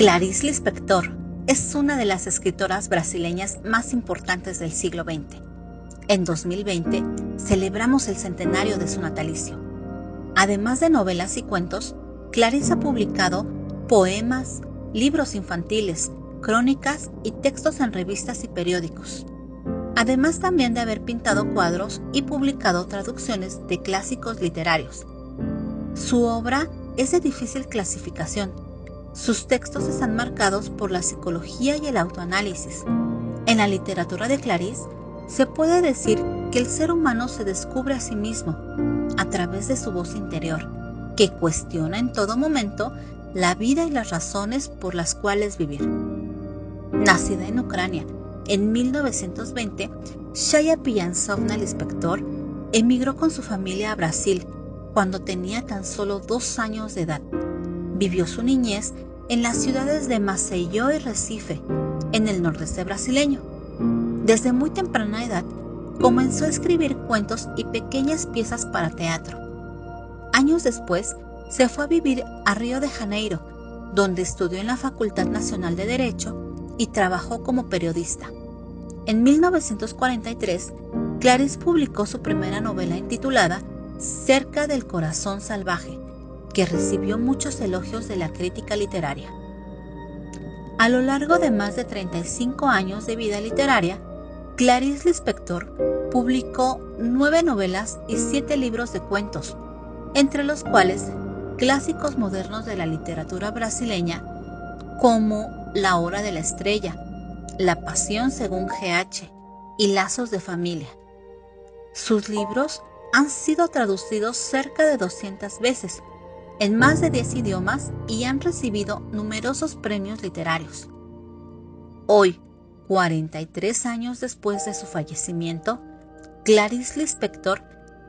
Clarice Lispector es una de las escritoras brasileñas más importantes del siglo XX. En 2020 celebramos el centenario de su natalicio. Además de novelas y cuentos, Clarice ha publicado poemas, libros infantiles, crónicas y textos en revistas y periódicos. Además también de haber pintado cuadros y publicado traducciones de clásicos literarios. Su obra es de difícil clasificación. Sus textos están marcados por la psicología y el autoanálisis. En la literatura de Clarice, se puede decir que el ser humano se descubre a sí mismo a través de su voz interior, que cuestiona en todo momento la vida y las razones por las cuales vivir. Nacida en Ucrania en 1920, Shaya Pijansovna Lispector emigró con su familia a Brasil cuando tenía tan solo 2 años de edad. Vivió su niñez en las ciudades de Maceió y Recife, en el nordeste brasileño. Desde muy temprana edad, comenzó a escribir cuentos y pequeñas piezas para teatro. Años después, se fue a vivir a Río de Janeiro, donde estudió en la Facultad Nacional de Derecho y trabajó como periodista. En 1943, Clarice publicó su primera novela intitulada Cerca del corazón salvaje, que recibió muchos elogios de la crítica literaria. A lo largo de más de 35 años de vida literaria, Clarice Lispector publicó 9 novelas y 7 libros de cuentos, entre los cuales clásicos modernos de la literatura brasileña como La hora de la estrella, La pasión según G.H. y Lazos de familia. Sus libros han sido traducidos cerca de 200 veces, en más de 10 idiomas y han recibido numerosos premios literarios. Hoy, 43 años después de su fallecimiento, Clarice Lispector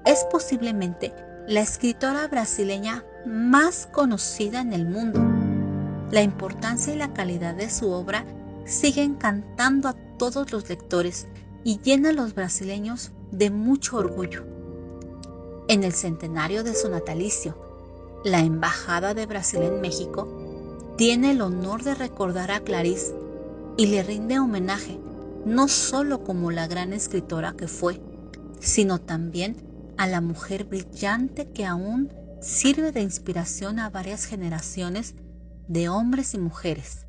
es posiblemente la escritora brasileña más conocida en el mundo. La importancia y la calidad de su obra sigue encantando a todos los lectores y llena a los brasileños de mucho orgullo. En el centenario de su natalicio, la Embajada de Brasil en México tiene el honor de recordar a Clarice y le rinde homenaje no solo como la gran escritora que fue, sino también a la mujer brillante que aún sirve de inspiración a varias generaciones de hombres y mujeres.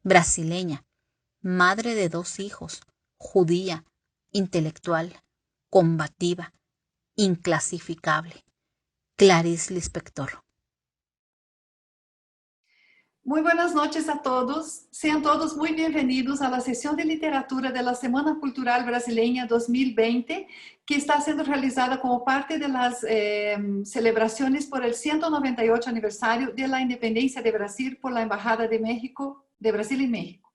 Brasileña, madre de 2 hijos, judía, intelectual, combativa, inclasificable. Clarice Lispector. Muy buenas noches a todos. Sean todos muy bienvenidos a la sesión de literatura de la Semana Cultural Brasileña 2020, que está siendo realizada como parte de las celebraciones por el 198 aniversario de la independencia de Brasil por la Embajada de México, de Brasil en México.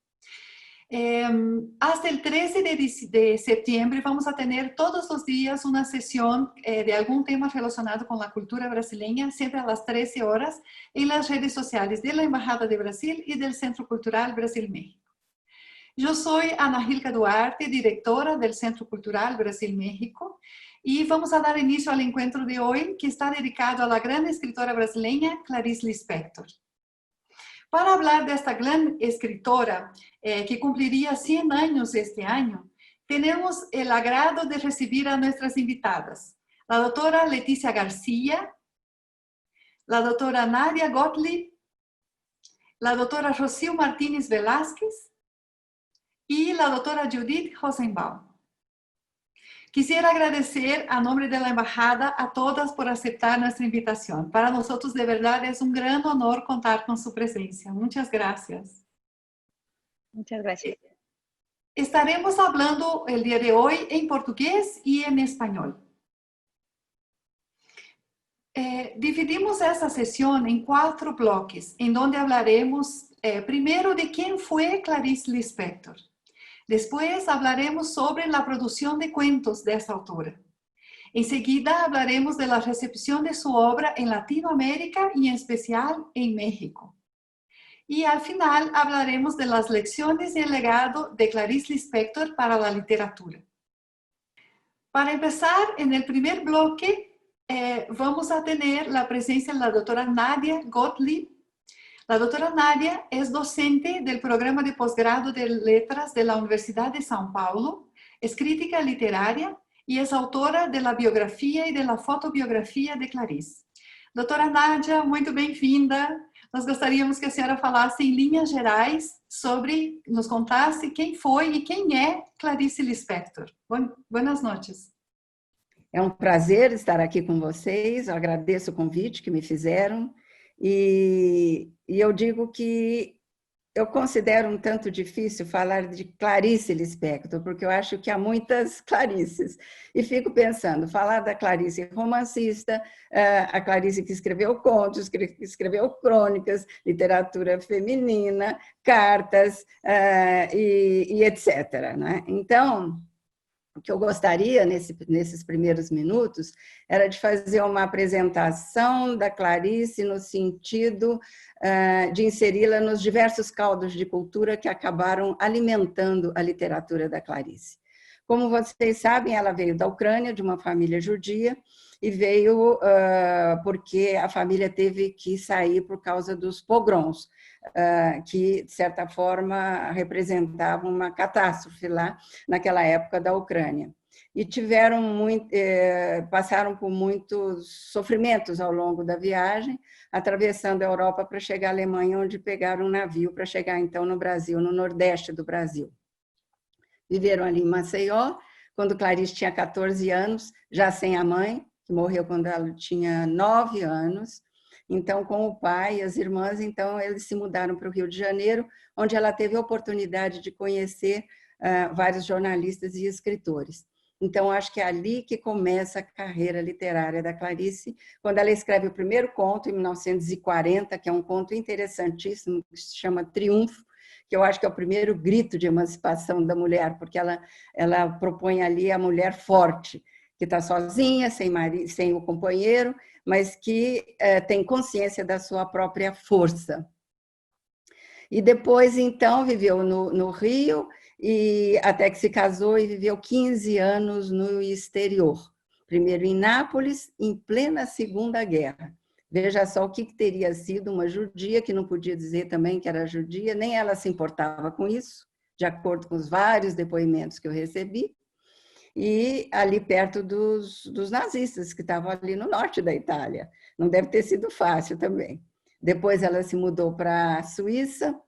Hasta el 13 de septiembre vamos a tener todos los días una sesión de algún tema relacionado con la cultura brasileña, siempre a las 13 horas, en las redes sociales de la Embajada de Brasil y del Centro Cultural Brasil-México. Yo soy Ana Gilca Duarte, directora del Centro Cultural Brasil-México, y vamos a dar inicio al encuentro de hoy, que está dedicado a la gran escritora brasileña Clarice Lispector. Para hablar de esta gran escritora que cumpliría 100 años este año, tenemos el agrado de recibir a nuestras invitadas, la doctora Leticia García, la doctora Nadia Gottlieb, la doctora Rocío Martínez Velázquez y la doctora Judith Rosenbaum. Quisiera agradecer a nombre de la Embajada a todas por aceptar nuestra invitación. Para nosotros de verdad es un gran honor contar con su presencia. Muchas gracias. Muchas gracias. Estaremos hablando el día de hoy en portugués y en español. Dividimos esta sesión en 4 bloques, en donde hablaremos primero de quién fue Clarice Lispector. Después hablaremos sobre la producción de cuentos de esta autora. Enseguida hablaremos de la recepción de su obra en Latinoamérica y en especial en México. Y al final hablaremos de las lecciones y el legado de Clarice Lispector para la literatura. Para empezar, en el primer bloque vamos a tener la presencia de la doctora Nadia Gottlieb. La doctora Nadia es docente del programa de posgrado de Letras de la Universidad de São Paulo, es crítica literaria y es autora de la biografía y de la fotobiografía de Clarice. Doutora Nádia, muito bem-vinda. Nós gostaríamos que a senhora falasse em linhas gerais sobre, nos contasse quem foi e quem é Clarice Lispector. Boas noites. É um prazer estar aqui com vocês, eu agradeço o convite que me fizeram e eu digo que eu considero um tanto difícil falar de Clarice Lispector, porque eu acho que há muitas Clarices. E fico pensando, falar da Clarice romancista, a Clarice que escreveu contos, que escreveu crônicas, literatura feminina, cartas e etc. Né? Então, o que eu gostaria, nesses primeiros minutos, era de fazer uma apresentação da Clarice no sentido de inseri-la nos diversos caldos de cultura que acabaram alimentando a literatura da Clarice. Como vocês sabem, ela veio da Ucrânia, de uma família judia, e veio porque a família teve que sair por causa dos pogroms, que, de certa forma, representavam uma catástrofe lá naquela época da Ucrânia. E passaram por muitos sofrimentos ao longo da viagem, atravessando a Europa para chegar à Alemanha, onde pegaram um navio para chegar, então, no Brasil, no Nordeste do Brasil. Viveram ali em Maceió, quando Clarice tinha 14 anos, já sem a mãe, que morreu quando ela tinha 9 anos. Então, com o pai e as irmãs, então, eles se mudaram para o Rio de Janeiro, onde ela teve a oportunidade de conhecer vários jornalistas e escritores. Então, acho que é ali que começa a carreira literária da Clarice, quando ela escreve o primeiro conto, em 1940, que é um conto interessantíssimo, que se chama Triunfo, que eu acho que é o primeiro grito de emancipação da mulher, porque ela propõe ali a mulher forte, que está sozinha, sem o companheiro, mas que tem consciência da sua própria força. E depois, então, viveu no Rio, e até que se casou e viveu 15 anos no exterior. Primeiro em Nápoles, em plena Segunda Guerra. Veja só o que teria sido uma judia, que não podia dizer também que era judia, nem ela se importava com isso, de acordo com os vários depoimentos que eu recebi, e ali perto dos nazistas, que estavam ali no norte da Itália. Não deve ter sido fácil também. Depois ela se mudou para a Suíça,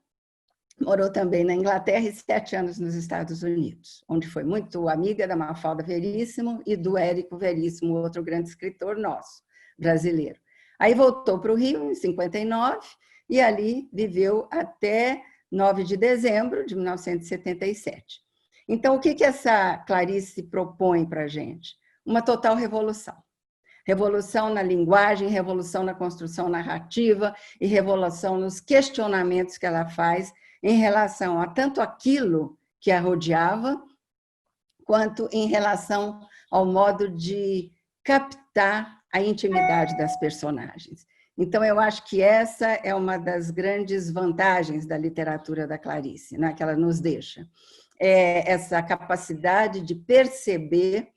morou também na Inglaterra e 7 anos nos Estados Unidos, onde foi muito amiga da Mafalda Veríssimo e do Érico Veríssimo, outro grande escritor nosso, brasileiro. Aí voltou para o Rio, em 59, e ali viveu até 9 de dezembro de 1977. Então, o que essa Clarice propõe para a gente? Uma total revolução. Revolução na linguagem, revolução na construção narrativa e revolução nos questionamentos que ela faz em relação a tanto aquilo que a rodeava, quanto em relação ao modo de captar a intimidade das personagens. Então, eu acho que essa é uma das grandes vantagens da literatura da Clarice, né, que ela nos deixa. Essa capacidade de perceber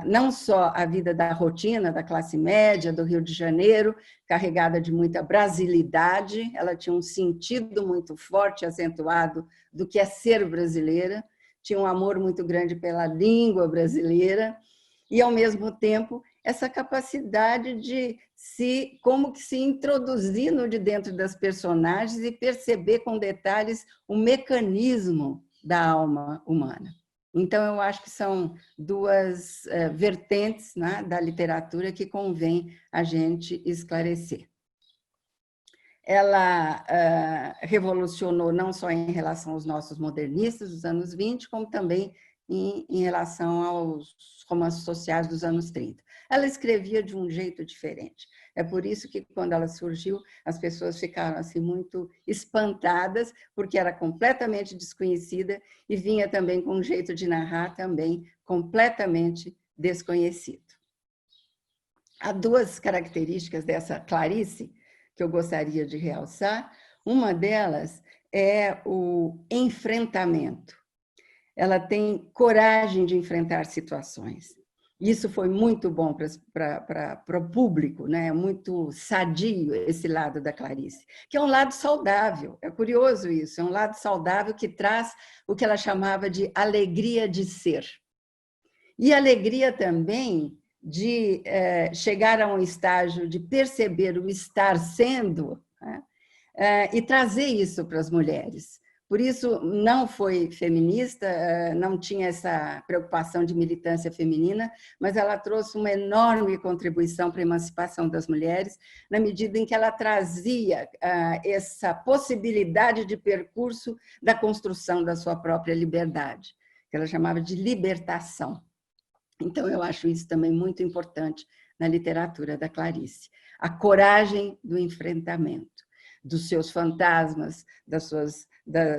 não só a vida da rotina da classe média do Rio de Janeiro, carregada de muita brasilidade, ela tinha um sentido muito forte, acentuado do que é ser brasileira, tinha um amor muito grande pela língua brasileira e, ao mesmo tempo, essa capacidade de como que se introduzir no de dentro das personagens e perceber com detalhes o mecanismo da alma humana. Então, eu acho que são duas vertentes, né, da literatura que convém a gente esclarecer. Ela revolucionou não só em relação aos nossos modernistas dos anos 20, como também em relação aos romances sociais dos anos 30. Ela escrevia de um jeito diferente. É por isso que, quando ela surgiu, as pessoas ficaram assim, muito espantadas, porque era completamente desconhecida e vinha também com um jeito de narrar também completamente desconhecido. Há duas características dessa Clarice que eu gostaria de realçar. Uma delas é o enfrentamento. Ela tem coragem de enfrentar situações. Isso foi muito bom para o público, né? Muito sadio esse lado da Clarice, que é um lado saudável. É curioso isso, é um lado saudável que traz o que ela chamava de alegria de ser. E alegria também de chegar a um estágio de perceber o estar sendo, né? E trazer isso para as mulheres. Por isso, não foi feminista, não tinha essa preocupação de militância feminina, mas ela trouxe uma enorme contribuição para a emancipação das mulheres, na medida em que ela trazia essa possibilidade de percurso da construção da sua própria liberdade, que ela chamava de libertação. Então, eu acho isso também muito importante na literatura da Clarice. A coragem do enfrentamento, dos seus fantasmas,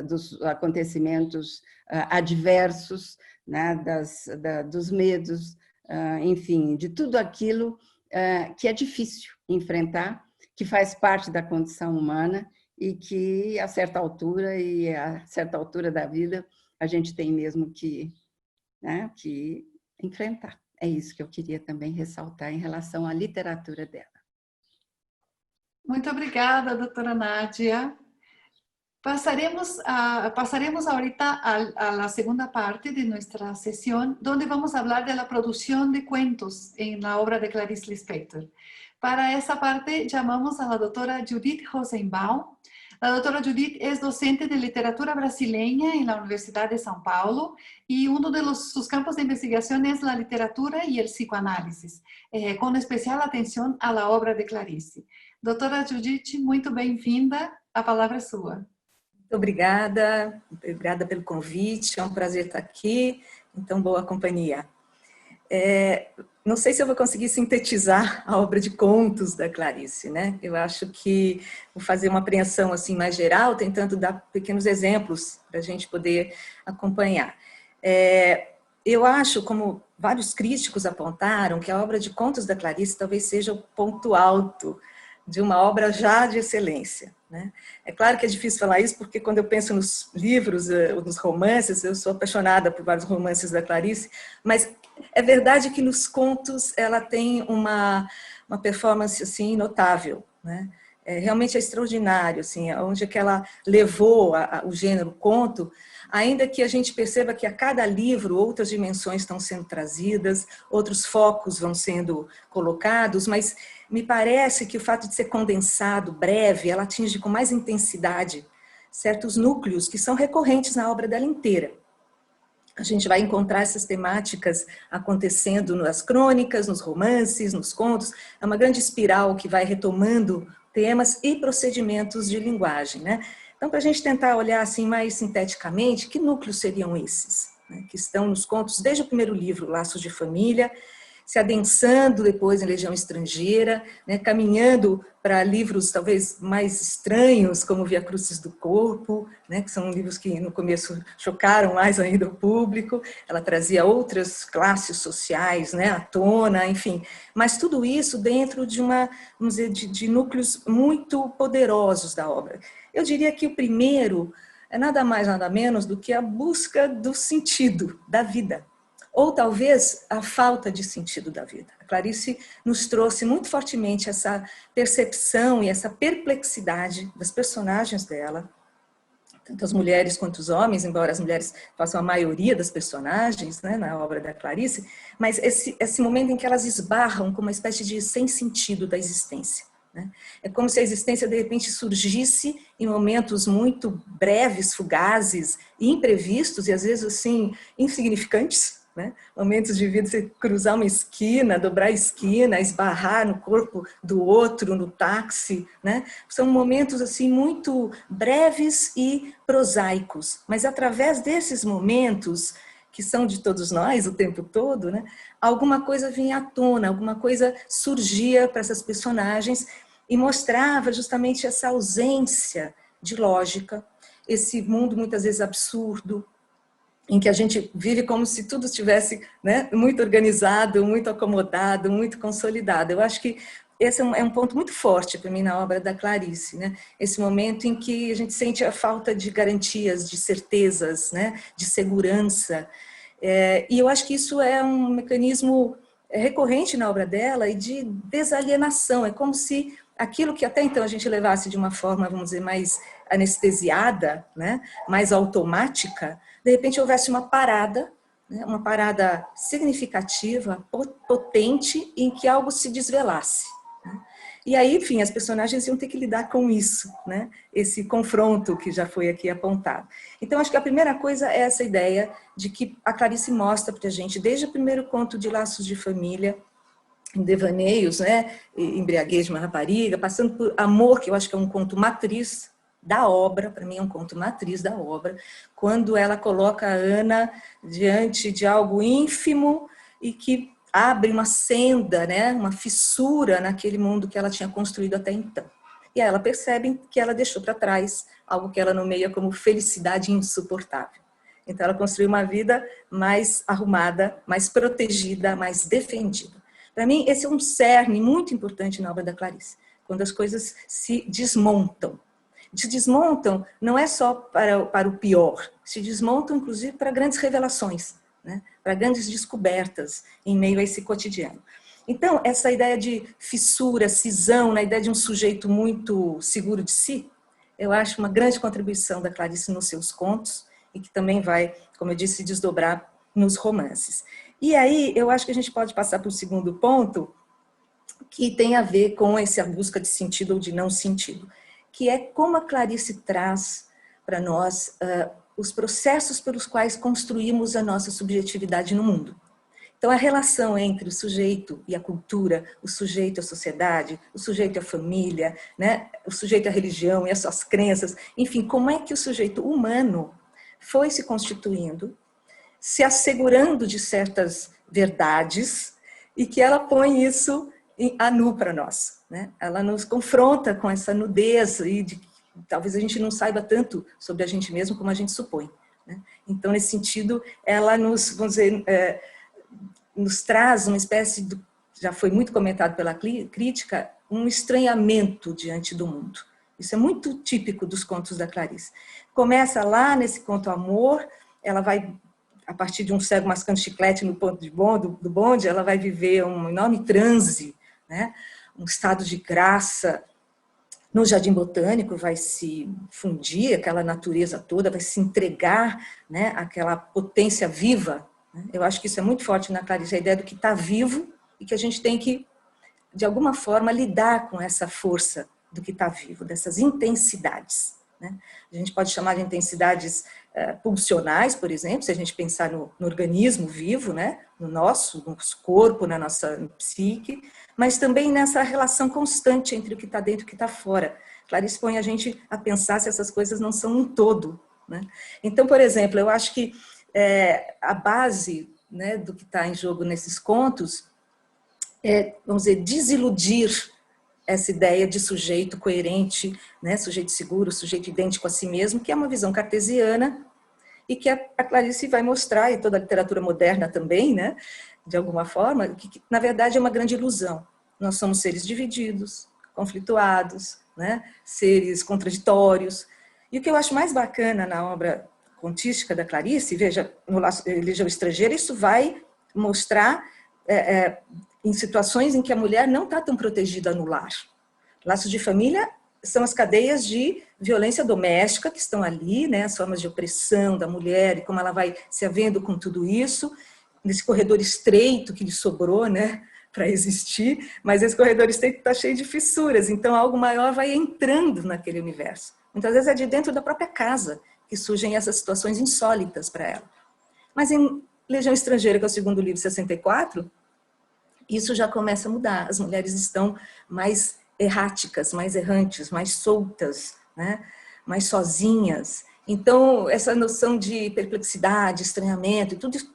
dos acontecimentos adversos, né, dos medos, enfim, de tudo aquilo que é difícil enfrentar, que faz parte da condição humana e que, a certa altura da vida, a gente tem mesmo que enfrentar. É isso que eu queria também ressaltar em relação à literatura dela. Muito obrigada, doutora Nádia. Pasaremos ahorita a la segunda parte de nuestra sesión, donde vamos a hablar de la producción de cuentos en la obra de Clarice Lispector. Para esa parte llamamos a la doctora Judith Rosenbaum. La doctora Judith es docente de literatura brasileña en la Universidad de São Paulo y uno de sus campos de investigación es la literatura y el psicoanálisis, con especial atención a la obra de Clarice. Doutora Judith, muito bem-vinda, a palavra é sua. Muito obrigada pelo convite, é um prazer estar aqui, então boa companhia. Não sei se eu vou conseguir sintetizar a obra de contos da Clarice, né? Eu acho que vou fazer uma apreensão assim mais geral, tentando dar pequenos exemplos para a gente poder acompanhar. Eu acho, como vários críticos apontaram, que a obra de contos da Clarice talvez seja o ponto alto de uma obra já de excelência, né? É claro que é difícil falar isso, porque quando eu penso nos livros, nos romances, eu sou apaixonada por vários romances da Clarice, mas é verdade que nos contos ela tem uma performance assim, notável, né? Realmente é extraordinário, assim, onde é que ela levou o gênero conto, ainda que a gente perceba que a cada livro outras dimensões estão sendo trazidas, outros focos vão sendo colocados, mas me parece que o fato de ser condensado, breve, ela atinge com mais intensidade certos núcleos que são recorrentes na obra dela inteira. A gente vai encontrar essas temáticas acontecendo nas crônicas, nos romances, nos contos. É uma grande espiral que vai retomando temas e procedimentos de linguagem, né? Então, para a gente tentar olhar assim mais sinteticamente, que núcleos seriam esses, né, que estão nos contos desde o primeiro livro, Laços de Família, se adensando depois em Legião Estrangeira, né, caminhando para livros talvez mais estranhos, como Via Crucis do Corpo, né, que são livros que no começo chocaram mais ainda o público. Ela trazia outras classes sociais, né, à tona, enfim. Mas tudo isso dentro de vamos dizer, de núcleos muito poderosos da obra. Eu diria que o primeiro é nada mais, nada menos do que a busca do sentido da vida, ou talvez a falta de sentido da vida. A Clarice nos trouxe muito fortemente essa percepção e essa perplexidade das personagens dela, tanto as mulheres quanto os homens, embora as mulheres façam a maioria das personagens, né, na obra da Clarice, mas esse momento em que elas esbarram com uma espécie de sem sentido da existência. Né? É como se a existência de repente surgisse em momentos muito breves, fugazes, imprevistos e às vezes assim insignificantes, né? Momentos de vida, você cruzar uma esquina, dobrar a esquina, esbarrar no corpo do outro, no táxi, né? São momentos assim muito breves e prosaicos, mas através desses momentos que são de todos nós o tempo todo, né? Alguma coisa vinha à tona, alguma coisa surgia para essas personagens e mostrava justamente essa ausência de lógica, esse mundo muitas vezes absurdo, em que a gente vive como se tudo estivesse, né, muito organizado, muito acomodado, muito consolidado. Eu acho que esse é um ponto muito forte para mim na obra da Clarice, né? Esse momento em que a gente sente a falta de garantias, de certezas, né, de segurança. E eu acho que isso é um mecanismo recorrente na obra dela e de desalienação. É como se aquilo que até então a gente levasse de uma forma, vamos dizer, mais anestesiada, né, mais automática, de repente houvesse uma parada, né, uma parada significativa, potente, em que algo se desvelasse. Né? E aí, enfim, as personagens iam ter que lidar com isso, né? Esse confronto que já foi aqui apontado. Então, acho que a primeira coisa é essa ideia de que a Clarice mostra para a gente, desde o primeiro conto de Laços de Família, em Devaneios, né? Embriaguez de uma Rapariga, passando por Amor, que eu acho que é um conto matriz da obra, para mim é um conto matriz da obra, quando ela coloca a Ana diante de algo ínfimo e que abre uma senda, né, uma fissura naquele mundo que ela tinha construído até então. E aí ela percebe que ela deixou para trás algo que ela nomeia como felicidade insuportável. Então ela construiu uma vida mais arrumada, mais protegida, mais defendida. Para mim, esse é um cerne muito importante na obra da Clarice, quando as coisas se desmontam. Se desmontam não é só para o pior, se desmontam inclusive para grandes revelações, né? Para grandes descobertas em meio a esse cotidiano. Então, essa ideia de fissura, cisão, na ideia de um sujeito muito seguro de si, eu acho uma grande contribuição da Clarice nos seus contos e que também vai, como eu disse, se desdobrar nos romances. E aí, eu acho que a gente pode passar para o segundo ponto, que tem a ver com essa busca de sentido ou de não sentido, que é como a Clarice traz para nós os processos pelos quais construímos a nossa subjetividade no mundo. Então, a relação entre o sujeito e a cultura, o sujeito e a sociedade, o sujeito e a família, né? O sujeito e a religião e as suas crenças, enfim, como é que o sujeito humano foi se constituindo, se assegurando de certas verdades e que ela põe isso a nu para nós. Né? Ela nos confronta com essa nudez e talvez a gente não saiba tanto sobre a gente mesmo como a gente supõe. Né? Então, nesse sentido, ela nos, vamos dizer, nos traz uma espécie de, já foi muito comentado pela crítica, um estranhamento diante do mundo. Isso é muito típico dos contos da Clarice. Começa lá nesse conto Amor, ela vai, a partir de um cego mascando chiclete no ponto do bonde, ela vai viver um enorme transe, né? Um estado de graça. No Jardim Botânico vai se fundir aquela natureza toda, vai se entregar, né, aquela potência viva. Né? Eu acho que isso é muito forte na Clarice, a ideia do que está vivo e que a gente tem que, de alguma forma, lidar com essa força do que está vivo, dessas intensidades. Né? A gente pode chamar de intensidades pulsionais, por exemplo, se a gente pensar no organismo vivo, né? No nosso corpo, na nossa psique, mas também nessa relação constante entre o que está dentro e o que está fora. Clarice põe a gente a pensar se essas coisas não são um todo. Né? Então, por exemplo, eu acho que a base, né, do que está em jogo nesses contos é, vamos dizer, desiludir essa ideia de sujeito coerente, né, sujeito seguro, sujeito idêntico a si mesmo, que é uma visão cartesiana e que a Clarice vai mostrar, e toda a literatura moderna também, né, de alguma forma, que na verdade é uma grande ilusão. Nós somos seres divididos, conflituados, né, seres contraditórios. E o que eu acho mais bacana na obra contística da Clarice, veja, no Legião Estrangeira, isso vai mostrar em situações em que a mulher não está tão protegida no lar. Laços de Família são as cadeias de violência doméstica que estão ali, né, as formas de opressão da mulher e como ela vai se havendo com tudo isso, nesse corredor estreito que lhe sobrou, né, para existir, mas esse corredor estreito está cheio de fissuras, então algo maior vai entrando naquele universo. Muitas vezes é de dentro da própria casa que surgem essas situações insólitas para ela. Mas em Legião Estrangeira, que é o segundo livro, 64, isso já começa a mudar. As mulheres estão mais erráticas, mais errantes, mais soltas, né? Mais sozinhas. Então, essa noção de perplexidade, estranhamento, e tudo isso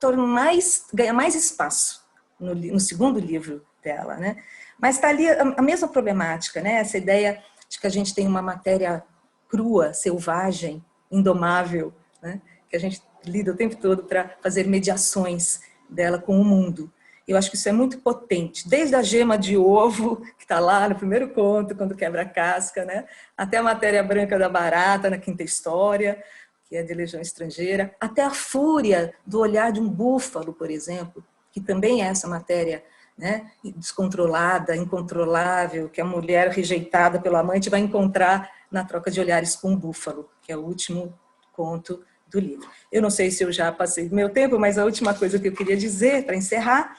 ganha mais espaço no segundo livro dela. Né? Mas está ali a mesma problemática, né? Essa ideia de que a gente tem uma matéria crua, selvagem, indomável, né? Que a gente lida o tempo todo para fazer mediações dela com o mundo. Eu acho que isso é muito potente, desde a gema de ovo, que está lá no primeiro conto, quando quebra a casca, né? Até a matéria branca da barata, na quinta história, que é de Legião Estrangeira, até a fúria do olhar de um búfalo, por exemplo, que também é essa matéria né, descontrolada, incontrolável, que a mulher rejeitada pelo amante vai encontrar na troca de olhares com o búfalo, que é o último conto do livro. Eu não sei se eu já passei do meu tempo, mas a última coisa que eu queria dizer, para encerrar,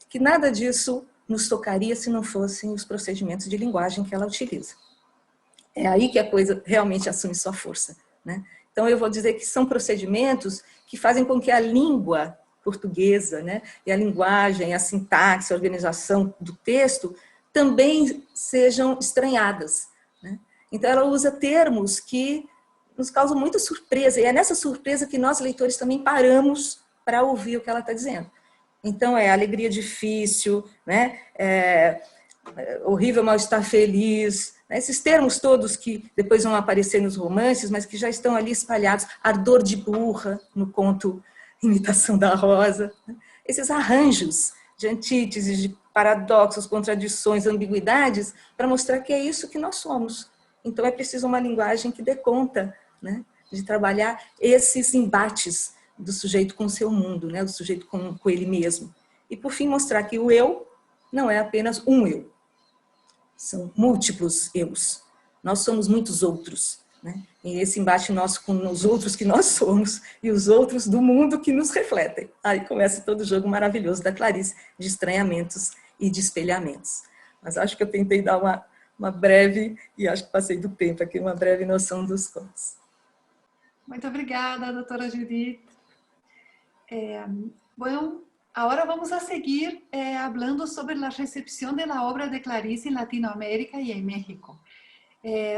é que nada disso nos tocaria se não fossem os procedimentos de linguagem que ela utiliza. É aí que a coisa realmente assume sua força, né? Então, eu vou dizer que são procedimentos que fazem com que a língua portuguesa, né, e a linguagem, a sintaxe, a organização do texto também sejam estranhadas, né? Então, ela usa termos que nos causam muita surpresa, e é nessa surpresa que nós, leitores, também paramos para ouvir o que ela está dizendo. Então, é alegria difícil, né? Horrível mal-estar feliz, né? Esses termos todos que depois vão aparecer nos romances, mas que já estão ali espalhados, ardor de burra, no conto Imitação da Rosa, né? Esses arranjos de antíteses, de paradoxos, contradições, ambiguidades, para mostrar que é isso que nós somos. Então é preciso uma linguagem que dê conta, né, de trabalhar esses embates do sujeito com o seu mundo, né, do sujeito com ele mesmo. E, por fim, mostrar que o eu não é apenas um eu. São múltiplos eus. Nós somos muitos outros, né? E esse embate nosso com os outros que nós somos e os outros do mundo que nos refletem. Aí começa todo o jogo maravilhoso da Clarice de estranhamentos e de espelhamentos. Mas acho que eu tentei dar uma breve, e acho que passei do tempo aqui, uma breve noção dos contos. Muito obrigada, doutora Judith. Bueno, ahora vamos a seguir hablando sobre la recepción de la obra de Clarice en Latinoamérica y en México.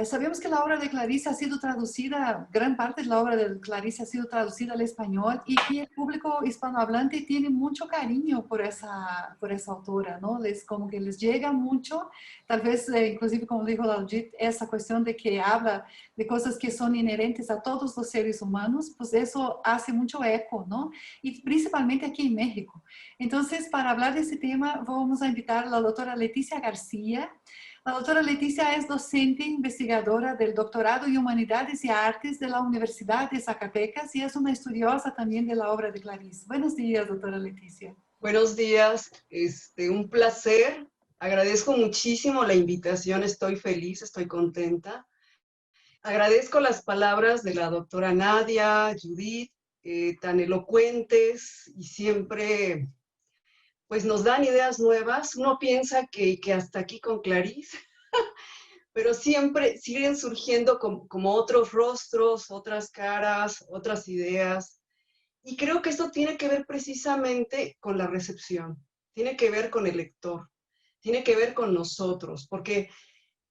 Sabemos que la obra de Clarice ha sido traducida, gran parte de la obra de Clarice ha sido traducida al español y que el público hispanohablante tiene mucho cariño por esa autora, ¿no? Como que les llega mucho, tal vez inclusive como dijo Laudit, esa cuestión de que habla de cosas que son inherentes a todos los seres humanos, pues eso hace mucho eco, ¿no? Y principalmente aquí en México. Entonces, para hablar de ese tema, vamos a invitar a la doctora Leticia García. La doctora Leticia es docente investigadora del Doctorado en Humanidades y Artes de la Universidad de Zacatecas y es una estudiosa también de la obra de Clarice. Buenos días, doctora Leticia. Buenos días, un placer. Agradezco muchísimo la invitación, estoy feliz, estoy contenta. Agradezco las palabras de la doctora Nadia, Judith, tan elocuentes y siempre pues nos dan ideas nuevas. Uno piensa que hasta aquí con Clarice, pero siempre siguen surgiendo como otros rostros, otras caras, otras ideas. Y creo que esto tiene que ver precisamente con la recepción, tiene que ver con el lector, tiene que ver con nosotros, porque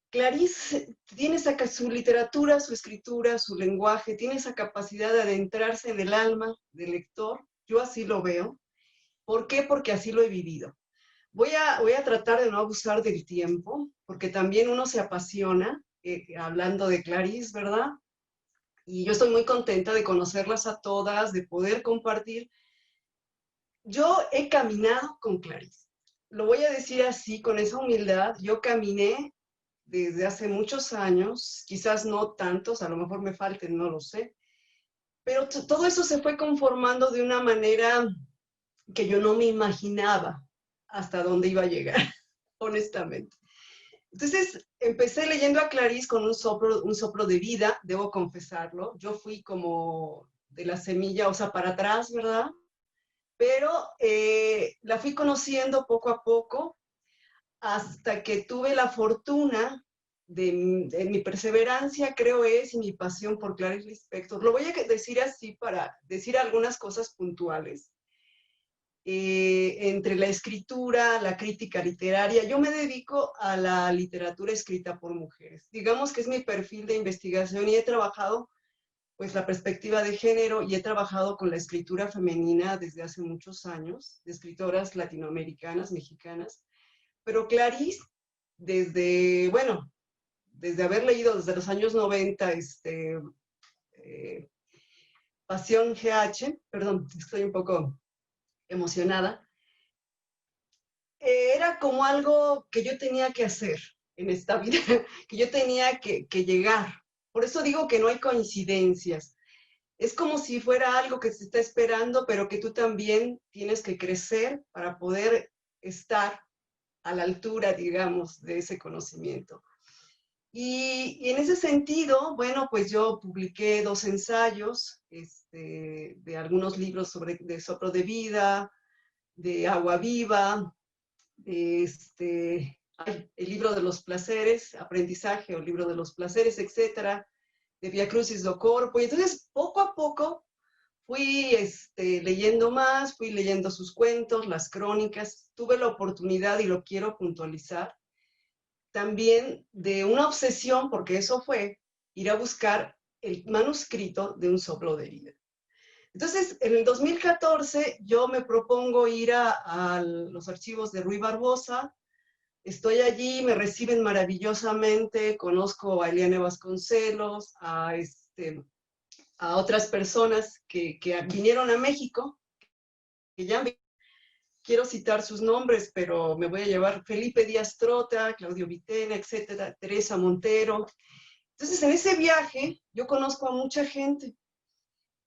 Clarice tiene su literatura, su escritura, su lenguaje, tiene esa capacidad de adentrarse en el alma del lector. Yo así lo veo. ¿Por qué? Porque así lo he vivido. Voy a tratar de no abusar del tiempo, porque también uno se apasiona hablando de Clarice, ¿verdad? Y yo estoy muy contenta de conocerlas a todas, de poder compartir. Yo he caminado con Clarice. Lo voy a decir así, con esa humildad. Yo caminé desde hace muchos años, quizás no tantos, a lo mejor me falten, no lo sé. Pero todo eso se fue conformando de una manera que yo no me imaginaba hasta dónde iba a llegar, honestamente. Entonces, empecé leyendo a Clarice con un soplo de vida, debo confesarlo. Yo fui como de la semilla, o sea, para atrás, ¿verdad? Pero la fui conociendo poco a poco hasta que tuve la fortuna de mi perseverancia, creo es, y mi pasión por Clarice Lispector. Lo voy a decir así para decir algunas cosas puntuales. Entre la escritura, la crítica literaria. Yo me dedico a la literatura escrita por mujeres. Digamos que es mi perfil de investigación y he trabajado pues la perspectiva de género y he trabajado con la escritura femenina desde hace muchos años, de escritoras latinoamericanas, mexicanas. Pero Clarice, desde haber leído desde los años 90, Pasión GH, perdón, estoy un poco emocionada, era como algo que yo tenía que hacer en esta vida, que yo tenía que llegar. Por eso digo que no hay coincidencias. Es como si fuera algo que se está esperando, pero que tú también tienes que crecer para poder estar a la altura, digamos, de ese conocimiento. Y en ese sentido, bueno, pues yo publiqué 2 ensayos de algunos libros de Soplo de Vida, de Agua Viva, el libro de los placeres, Aprendizaje o Libro de los Placeres, etcétera, de Via Crucis do Corpo. Y entonces, poco a poco, fui leyendo más, fui leyendo sus cuentos, las crónicas. Tuve la oportunidad, y lo quiero puntualizar, también de una obsesión, porque eso fue ir a buscar el manuscrito de Un Soplo de Vida. Entonces, en el 2014 yo me propongo ir a los archivos de Ruy Barbosa. Estoy allí, me reciben maravillosamente, conozco a Eliane Vasconcelos, a otras personas que vinieron a México, que ya quiero citar sus nombres, pero me voy a llevar Felipe Díaz Trota, Claudio Vitena, etcétera, Teresa Montero. Entonces, en ese viaje, yo conozco a mucha gente.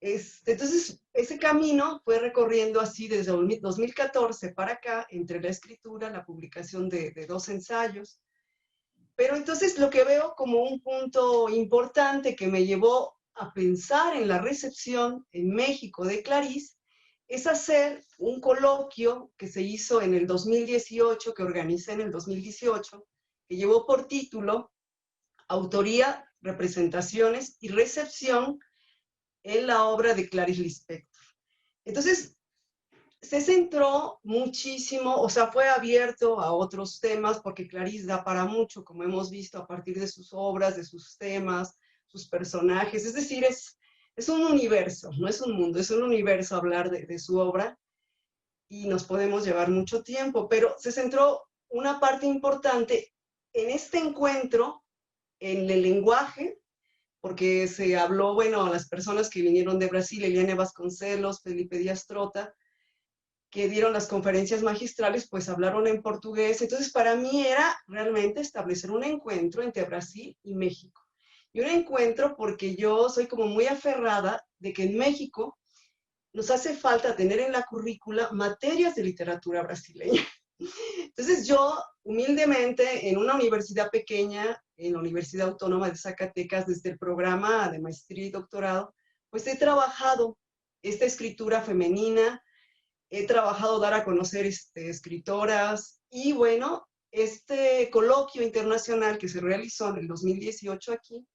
Entonces, ese camino fue recorriendo así desde 2014 para acá, entre la escritura, la publicación de 2 ensayos. Pero entonces lo que veo como un punto importante que me llevó a pensar en la recepción en México de Clarice es hacer un coloquio que se hizo en el 2018, que organicé en el 2018, que llevó por título Autoría, Representaciones y Recepción en la obra de Clarice Lispector. Entonces, se centró muchísimo, o sea, fue abierto a otros temas, porque Clarice da para mucho, como hemos visto, a partir de sus obras, de sus temas, sus personajes. Es decir, es un universo, no es un mundo, es un universo hablar de su obra, y nos podemos llevar mucho tiempo, pero se centró una parte importante en este encuentro, en el lenguaje, porque se habló, bueno, a las personas que vinieron de Brasil, Eliane Vasconcelos, Felipe Díaz Trota, que dieron las conferencias magistrales, pues hablaron en portugués. Entonces, para mí era realmente establecer un encuentro entre Brasil y México. Y un encuentro porque yo soy como muy aferrada de que en México nos hace falta tener en la currícula materias de literatura brasileña. Entonces yo, humildemente, en una universidad pequeña, en la Universidad Autónoma de Zacatecas, desde el programa de maestría y doctorado, pues he trabajado esta escritura femenina, he trabajado dar a conocer escritoras, y bueno, este coloquio internacional que se realizó en el 2018 aquí,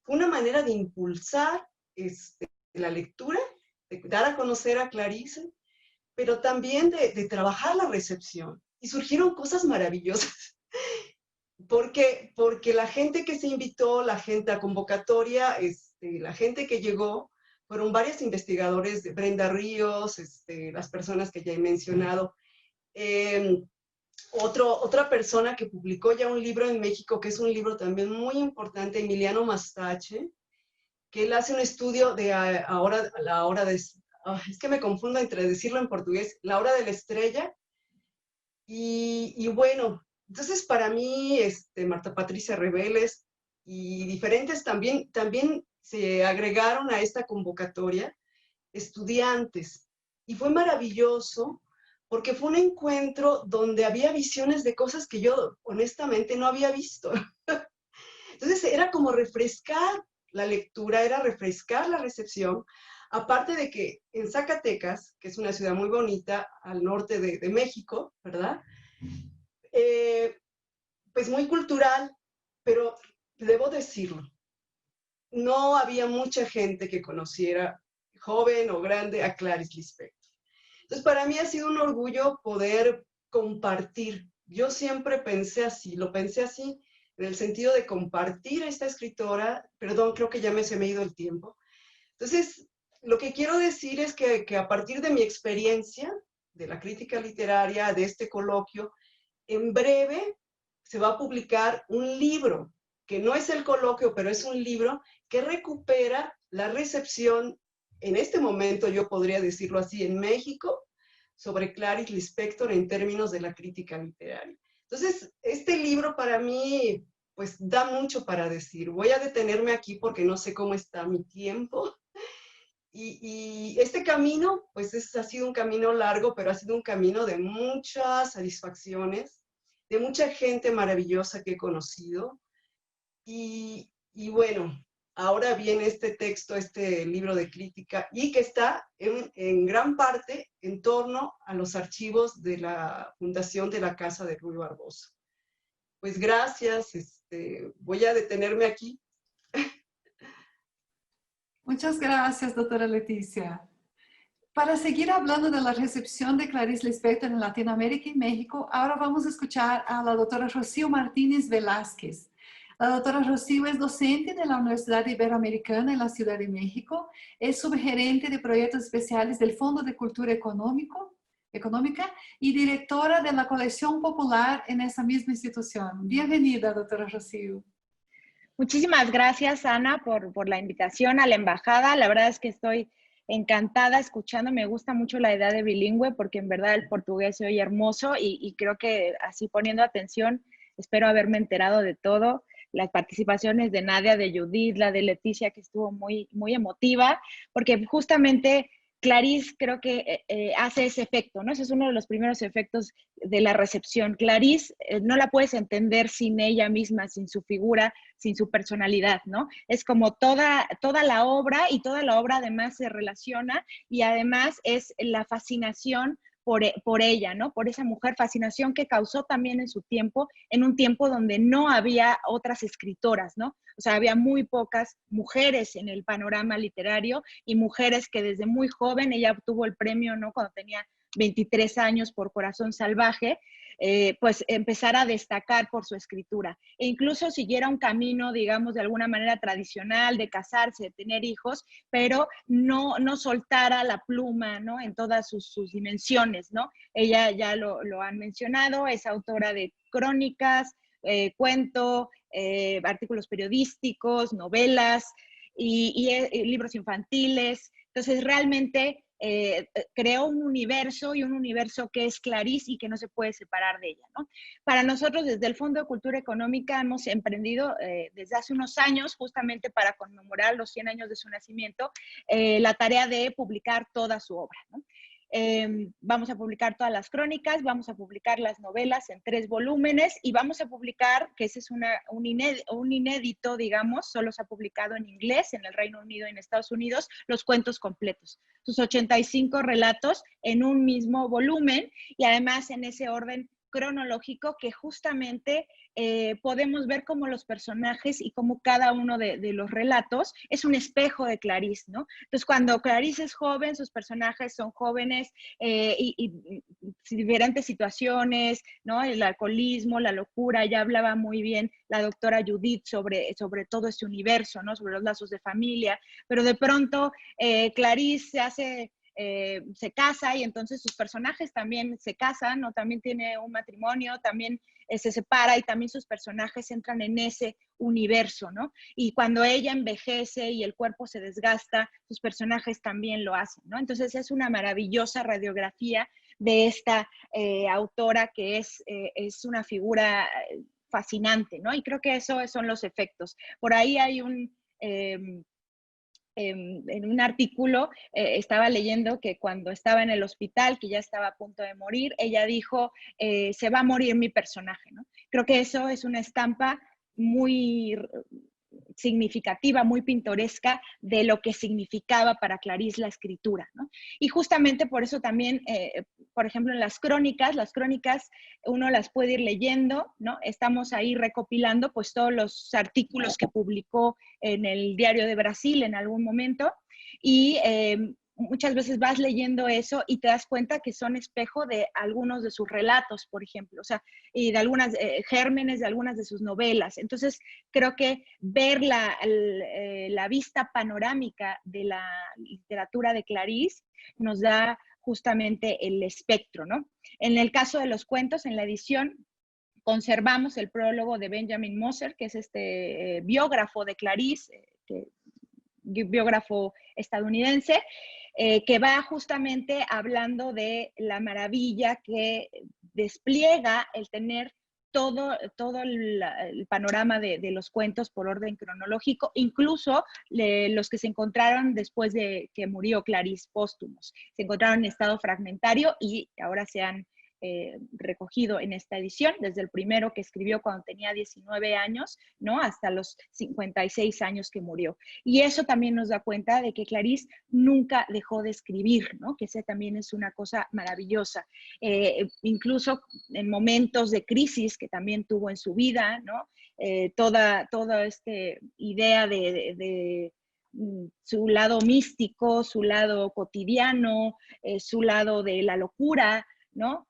fue una manera de impulsar la lectura, de dar a conocer a Clarice, pero también de trabajar la recepción. Y surgieron cosas maravillosas. Porque la gente que se invitó, la gente a convocatoria, la gente que llegó, fueron varios investigadores, de Brenda Ríos, las personas que ya he mencionado. Otra persona que publicó ya un libro en México, que es un libro también muy importante, Emiliano Mastache, que él hace un estudio de la hora de... es que me confundo entre decirlo en portugués, la hora de la estrella. Y bueno, entonces para mí, Marta Patricia Reveles y diferentes también se agregaron a esta convocatoria estudiantes. Y fue maravilloso porque fue un encuentro donde había visiones de cosas que yo honestamente no había visto. Entonces era como refrescar la lectura, era refrescar la recepción, aparte de que en Zacatecas, que es una ciudad muy bonita al norte de México, ¿verdad? Pues muy cultural, pero debo decirlo, no había mucha gente que conociera, joven o grande, a Clarice Lispector. Entonces, para mí ha sido un orgullo poder compartir. Yo siempre pensé así, lo pensé así, en el sentido de compartir a esta escritora. Perdón, creo que ya se me ha ido el tiempo. Entonces, lo que quiero decir es que a partir de mi experiencia, de la crítica literaria, de este coloquio, en breve se va a publicar un libro, que no es el coloquio, pero es un libro que recupera la recepción, en este momento yo podría decirlo así, en México, sobre Clarice Lispector en términos de la crítica literaria. Entonces, este libro para mí, pues da mucho para decir. Voy a detenerme aquí porque no sé cómo está mi tiempo. Y este camino, pues ha sido un camino largo, pero ha sido un camino de muchas satisfacciones, de mucha gente maravillosa que he conocido. Y bueno, ahora viene este texto, este libro de crítica, y que está en gran parte en torno a los archivos de la Fundación de la Casa de Ruy Barbosa. Pues gracias, voy a detenerme aquí. Muchas gracias, doctora Leticia. Para seguir hablando de la recepción de Clarice Lispector en Latinoamérica y México, ahora vamos a escuchar a la doctora Rocío Martínez Velázquez. La doctora Rocío es docente de la Universidad Iberoamericana en la Ciudad de México, es subgerente de proyectos especiales del Fondo de Cultura Económica y directora de la colección popular en esa misma institución. Bienvenida, doctora Rocío. Muchísimas gracias, Ana, por la invitación a la embajada. La verdad es que estoy encantada escuchando. Me gusta mucho la idea de bilingüe porque en verdad el portugués se oye hermoso y creo que así poniendo atención, espero haberme enterado de todo. Las participaciones de Nadia, de Judith, la de Leticia, que estuvo muy, muy emotiva, porque justamente Clarice creo que hace ese efecto, ¿no? Ese es uno de los primeros efectos de la recepción. Clarice no la puedes entender sin ella misma, sin su figura, sin su personalidad, ¿no? Es como toda la obra, y toda la obra además se relaciona, y además es la fascinación por ella, ¿no? Por esa mujer, fascinación que causó también en su tiempo, en un tiempo donde no había otras escritoras, ¿no? O sea, había muy pocas mujeres en el panorama literario y mujeres que desde muy joven, ella obtuvo el premio, ¿no? Cuando tenía 23 años por Corazón Salvaje, pues empezar a destacar por su escritura. E incluso siguiera un camino, digamos, de alguna manera tradicional, de casarse, de tener hijos, pero no soltara la pluma, ¿no? En todas sus dimensiones, ¿no? Ella ya lo han mencionado, es autora de crónicas, cuento, artículos periodísticos, novelas y libros infantiles. Entonces, realmente creó un universo, y un universo que es Clarice y que no se puede separar de ella, ¿no? Para nosotros, desde el Fondo de Cultura Económica, hemos emprendido desde hace unos años, justamente para conmemorar los 100 años de su nacimiento, la tarea de publicar toda su obra, ¿no? Vamos a publicar todas las crónicas, vamos a publicar las novelas en 3 volúmenes y vamos a publicar, que ese es un inédito, digamos, solo se ha publicado en inglés en el Reino Unido y en Estados Unidos, los cuentos completos, sus 85 relatos en un mismo volumen, y además en ese orden cronológico que justamente podemos ver cómo los personajes y cómo cada uno de los relatos es un espejo de Clarice, ¿no? Entonces, cuando Clarice es joven, sus personajes son jóvenes y diferentes situaciones, ¿no? El alcoholismo, la locura, ya hablaba muy bien la doctora Judith sobre todo este universo, ¿no? Sobre los lazos de familia, pero de pronto Clarice se casa y entonces sus personajes también se casan, ¿no? También tiene un matrimonio, también se separa y también sus personajes entran en ese universo, ¿no? Y cuando ella envejece y el cuerpo se desgasta, sus personajes también lo hacen, ¿no? Entonces es una maravillosa radiografía de esta autora que es una figura fascinante, ¿no? Y creo que esos son los efectos. Por ahí hay en un artículo estaba leyendo que cuando estaba en el hospital, que ya estaba a punto de morir, ella dijo, se va a morir mi personaje, ¿no? Creo que eso es una estampa muy significativa, muy pintoresca de lo que significaba para Clarice la escritura, ¿no? Y justamente por eso también, por ejemplo, en las crónicas uno las puede ir leyendo, ¿no? Estamos ahí recopilando pues todos los artículos que publicó en el Diario de Brasil en algún momento, y muchas veces vas leyendo eso y te das cuenta que son espejo de algunos de sus relatos, por ejemplo, o sea, y de algunas gérmenes de algunas de sus novelas. Entonces, creo que ver la vista panorámica de la literatura de Clarice nos da justamente el espectro, ¿no? En el caso de los cuentos, en la edición, conservamos el prólogo de Benjamin Moser, que es este biógrafo de Clarice, biógrafo estadounidense, que va justamente hablando de la maravilla que despliega el tener todo el panorama de los cuentos por orden cronológico, incluso los que se encontraron después de que murió Clarice, póstumos. Se encontraron en estado fragmentario y ahora se han recogido en esta edición, desde el primero que escribió cuando tenía 19 años, ¿no? Hasta los 56 años que murió. Y eso también nos da cuenta de que Clarice nunca dejó de escribir, ¿no? Que esa también es una cosa maravillosa. Incluso en momentos de crisis que también tuvo en su vida, ¿no? Toda esta idea de su lado místico, su lado cotidiano, su lado de la locura, ¿no?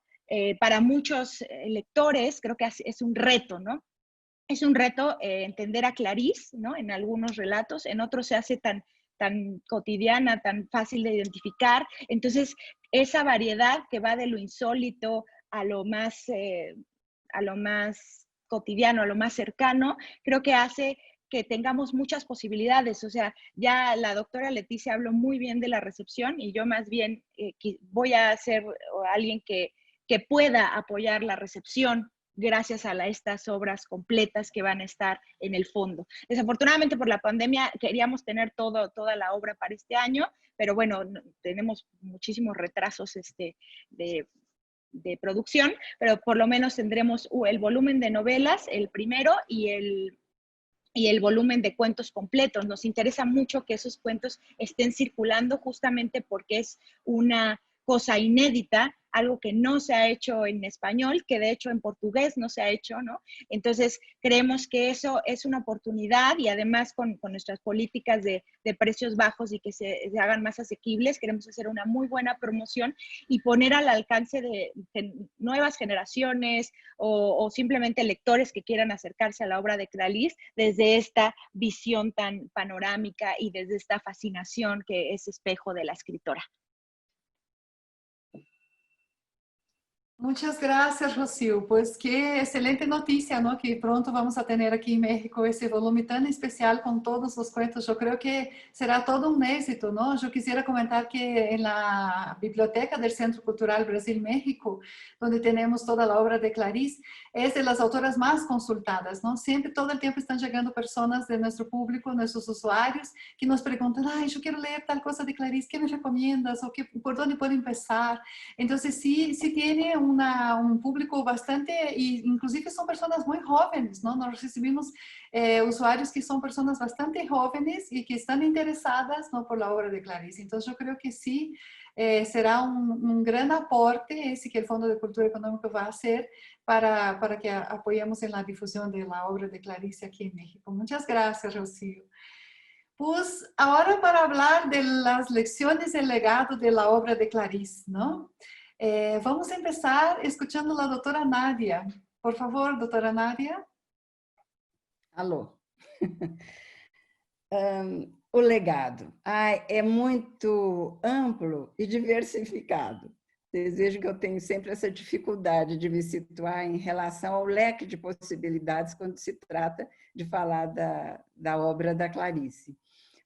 Para muchos lectores creo que es un reto, ¿no? Es un reto entender a Clarice, ¿no? En algunos relatos, en otros se hace tan cotidiana, tan fácil de identificar. Entonces, esa variedad que va de lo insólito a lo más cotidiano, a lo más cercano, creo que hace que tengamos muchas posibilidades. O sea, ya la doctora Leticia habló muy bien de la recepción y yo más bien voy a ser alguien que pueda apoyar la recepción gracias a estas obras completas que van a estar en el fondo. Desafortunadamente por la pandemia queríamos tener toda la obra para este año, pero bueno, tenemos muchísimos retrasos de producción, pero por lo menos tendremos el volumen de novelas, el primero, y el volumen de cuentos completos. Nos interesa mucho que esos cuentos estén circulando justamente porque es una cosa inédita, algo que no se ha hecho en español, que de hecho en portugués no se ha hecho, ¿no? Entonces, creemos que eso es una oportunidad y además con nuestras políticas de precios bajos y que se hagan más asequibles, queremos hacer una muy buena promoción y poner al alcance de nuevas generaciones o simplemente lectores que quieran acercarse a la obra de Clarice desde esta visión tan panorámica y desde esta fascinación que es espejo de la escritora. Muchas gracias, Rocío. Pues qué excelente noticia, ¿no? Que pronto vamos a tener aquí en México ese volumen tan especial con todos los cuentos. Yo creo que será todo un éxito, ¿no? Yo quisiera comentar que en la biblioteca del Centro Cultural Brasil-México, donde tenemos toda la obra de Clarice, es de las autoras más consultadas, ¿no? Siempre, todo el tiempo están llegando personas de nuestro público, nuestros usuarios, que nos preguntan, ay, yo quiero leer tal cosa de Clarice, ¿qué me recomiendas? ¿O por dónde puedo empezar? Entonces, sí tiene un público bastante, e inclusive son personas muy jóvenes, ¿no? Nos recibimos usuarios que son personas bastante jóvenes y que están interesadas, ¿no? Por la obra de Clarice. Entonces, yo creo que sí será un gran aporte ese que el Fondo de Cultura Económica va a hacer para que apoyemos en la difusión de la obra de Clarice aquí en México. Muchas gracias, Rocío. Pues ahora para hablar de las lecciones del legado de la obra de Clarice, ¿no? Vamos a empezar escuchando a la doutora Nádia. Por favor, doutora Nádia. Alô. O legado é muito amplo e diversificado. Vocês vejam que eu tenho sempre essa dificuldade de me situar em relação ao leque de possibilidades quando se trata de falar da obra da Clarice.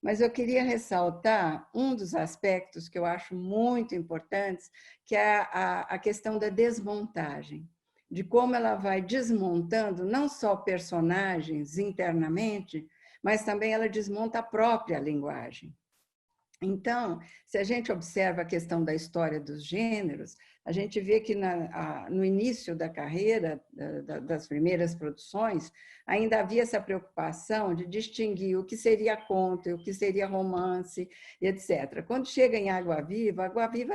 Mas eu queria ressaltar um dos aspectos que eu acho muito importantes, que é a questão da desmontagem, de como ela vai desmontando não só personagens internamente, mas também ela desmonta a própria linguagem. Então, se a gente observa a questão da história dos gêneros, a gente vê que no início da carreira, das primeiras produções, ainda havia essa preocupação de distinguir o que seria conto, o que seria romance, etc. Quando chega em Água Viva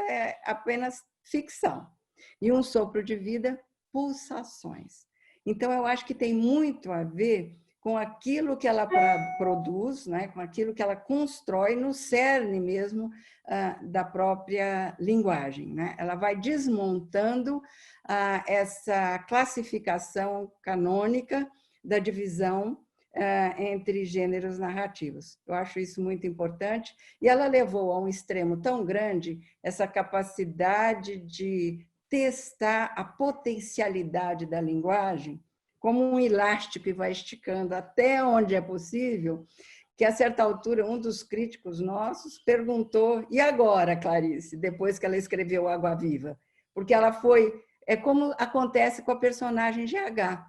é apenas ficção. E Um Sopro de Vida, pulsações. Então, eu acho que tem muito a ver com aquilo que ela produz, né? Com aquilo que ela constrói no cerne mesmo da própria linguagem, né? Ela vai desmontando essa classificação canônica da divisão entre gêneros narrativos. Eu acho isso muito importante. E ela levou a um extremo tão grande essa capacidade de testar a potencialidade da linguagem como um elástico que vai esticando até onde é possível, que a certa altura um dos críticos nossos perguntou, e agora, Clarice, depois que ela escreveu Água Viva? Porque ela foi, é como acontece com a personagem GH,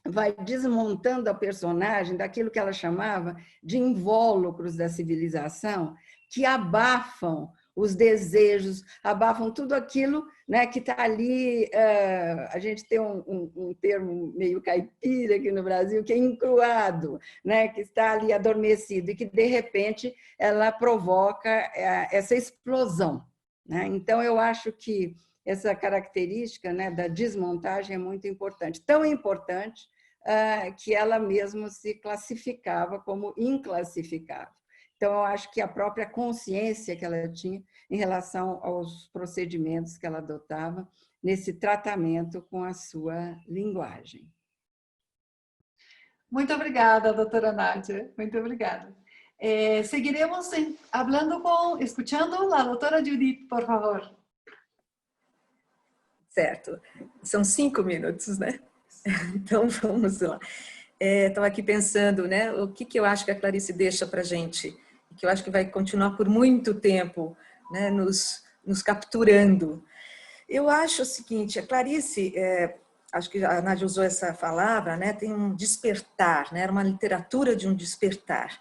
vai desmontando a personagem daquilo que ela chamava de invólucros da civilização, que abafam os desejos, abafam tudo aquilo, né, que está ali. A gente tem um termo meio caipira aqui no Brasil, que é encruado, né, que está ali adormecido e que, de repente, ela provoca essa explosão, né? Então, eu acho que essa característica, né, da desmontagem é muito importante. Tão importante que ela mesma se classificava como inclassificável. Então, eu acho que a própria consciência que ela tinha em relação aos procedimentos que ela adotava nesse tratamento com a sua linguagem. Muito obrigada, doutora Nádia. Muito obrigada. Seguiremos escuchando a doutora Judith, por favor. Certo. São 5 minutos, né? Então, vamos lá. Estava aqui pensando, né, o que eu acho que a Clarice deixa para a gente, que eu acho que vai continuar por muito tempo, né, nos capturando. Eu acho o seguinte, a Clarice, acho que a Nádia usou essa palavra, né, tem um despertar, né, era uma literatura de um despertar.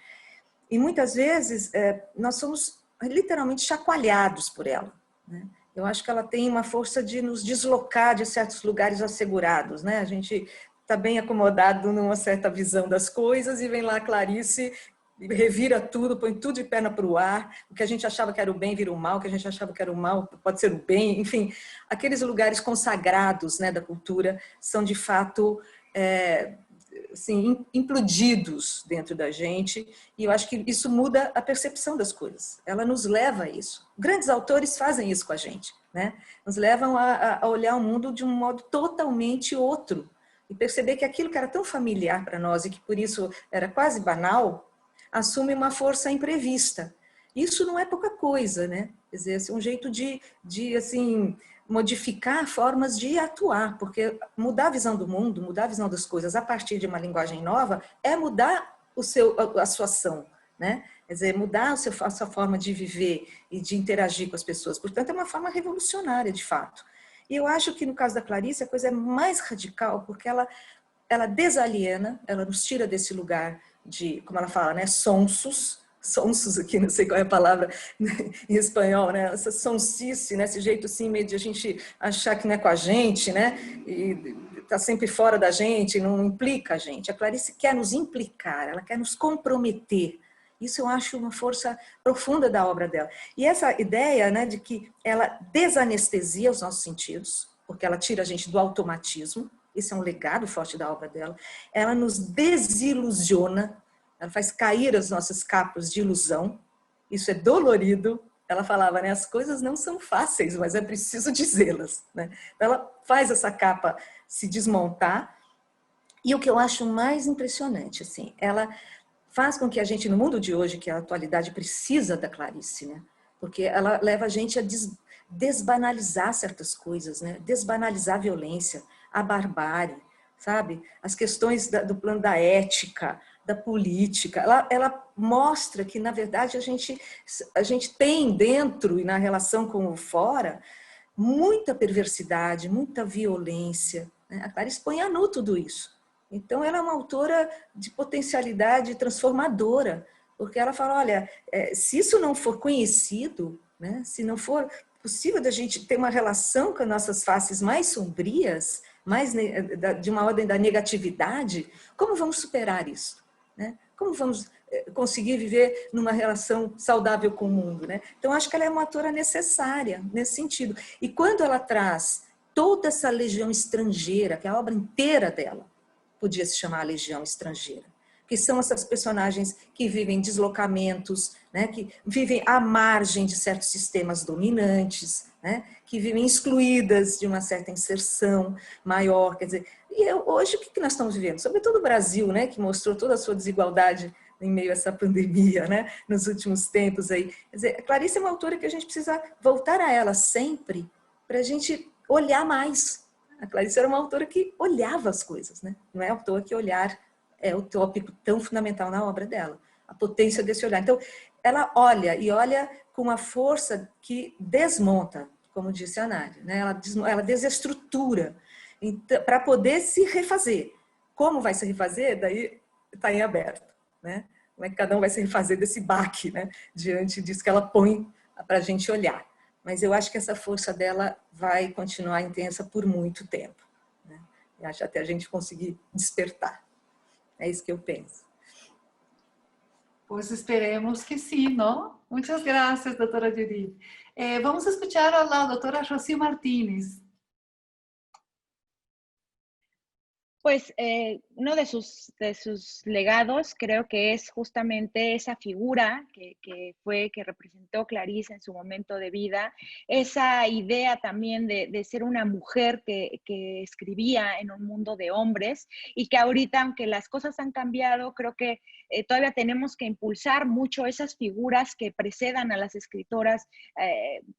E muitas vezes nós somos literalmente chacoalhados por ela, né? Eu acho que ela tem uma força de nos deslocar de certos lugares assegurados, né? A gente está bem acomodado numa certa visão das coisas e vem lá a Clarice, revira tudo, põe tudo de perna para o ar, o que a gente achava que era o bem vira o mal, o que a gente achava que era o mal pode ser o bem, enfim, aqueles lugares consagrados, né, da cultura são de fato assim, implodidos dentro da gente, e eu acho que isso muda a percepção das coisas, ela nos leva a isso. Grandes autores fazem isso com a gente, né? Nos levam a olhar o mundo de um modo totalmente outro, e perceber que aquilo que era tão familiar para nós e que por isso era quase banal, assume uma força imprevista. Isso não é pouca coisa, né? Quer dizer, é um jeito de assim, modificar formas de atuar, porque mudar a visão do mundo, mudar a visão das coisas a partir de uma linguagem nova é mudar a sua ação, né? Quer dizer, mudar a sua forma de viver e de interagir com as pessoas. Portanto, é uma forma revolucionária, de fato. E eu acho que no caso da Clarice a coisa é mais radical, porque ela desaliena, ela nos tira desse lugar de, como ela fala, né, sonsos aqui, não sei qual é a palavra em espanhol, né, essa sonsice, né, esse jeito assim meio de a gente achar que não é com a gente, né, e tá sempre fora da gente, não implica a gente. A Clarice quer nos implicar, ela quer nos comprometer. Isso eu acho uma força profunda da obra dela. E essa ideia, né, de que ela desanestesia os nossos sentidos, porque ela tira a gente do automatismo, esse é um legado forte da obra dela. Ela nos desilusiona, ela faz cair as nossas capas de ilusão. Isso é dolorido. Ela falava, né, as coisas não são fáceis, mas é preciso dizê-las, né? Então, ela faz essa capa se desmontar. E o que eu acho mais impressionante, assim, ela faz com que a gente, no mundo de hoje, que a atualidade precisa da Clarice, né? Porque ela leva a gente a desbanalizar certas coisas, né? Desbanalizar a violência, a barbárie, sabe? As questões do plano da ética, da política. Ela mostra que, na verdade, a gente tem dentro e na relação com o fora muita perversidade, muita violência, né? A Clarice põe a nu tudo isso. Então, ela é uma autora de potencialidade transformadora, porque ela fala, olha, se isso não for conhecido, né, se não for possível da gente ter uma relação com as nossas faces mais sombrias, mais de uma ordem da negatividade, como vamos superar isso? Né? Como vamos conseguir viver numa relação saudável com o mundo? Né? Então, acho que ela é uma autora necessária nesse sentido. E quando ela traz toda essa legião estrangeira, que é a obra inteira dela, podia se chamar a Legião Estrangeira, que são essas personagens que vivem deslocamentos, né, que vivem à margem de certos sistemas dominantes, né, que vivem excluídas de uma certa inserção maior. Quer dizer, e hoje o que nós estamos vivendo? Sobretudo o Brasil, né, que mostrou toda a sua desigualdade em meio a essa pandemia, né, nos últimos tempos aí. Quer dizer, a Clarice é uma autora que a gente precisa voltar a ela sempre para a gente olhar mais. A Clarice era uma autora que olhava as coisas, né? Não é à toa que olhar é o tópico tão fundamental na obra dela, a potência desse olhar. Então, ela olha, e olha com uma força que desmonta, como disse a Nádia, né? Ela desestrutura para poder se refazer Como vai se refazer, daí está em aberto, né? Como é que cada um vai se refazer desse baque, né? Diante disso que ela põe para a gente olhar. Mas eu acho que essa força dela vai continuar intensa por muito tempo, né? E acho até a gente conseguir despertar. É isso que eu penso. Pues esperemos que sí, ¿no? Muchas gracias, doctora Judith. Vamos a escuchar a la doctora Rocío Martínez. Pues uno de sus legados creo que es justamente esa figura que representó Clarice en su momento de vida, esa idea también de ser una mujer que escribía en un mundo de hombres y que ahorita, aunque las cosas han cambiado, creo que todavía tenemos que impulsar mucho esas figuras que precedan a las escritoras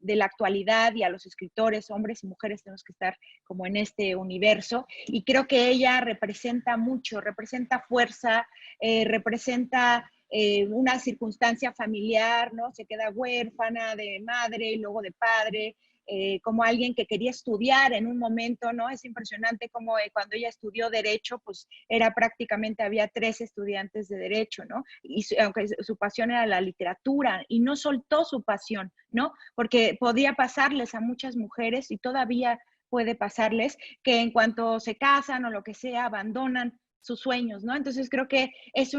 de la actualidad y a los escritores, hombres y mujeres, tenemos que estar como en este universo. Y creo que ella representa mucho, representa fuerza, representa una circunstancia familiar, ¿no? Se queda huérfana de madre y luego de padre, como alguien que quería estudiar en un momento, ¿no? Es impresionante como cuando ella estudió Derecho, pues era prácticamente, había 3 estudiantes de Derecho, ¿no? Y aunque su pasión era la literatura, y no soltó su pasión, ¿no? Porque podía pasarles a muchas mujeres y todavía puede pasarles, que en cuanto se casan o lo que sea, abandonan sus sueños, ¿no? Entonces creo que es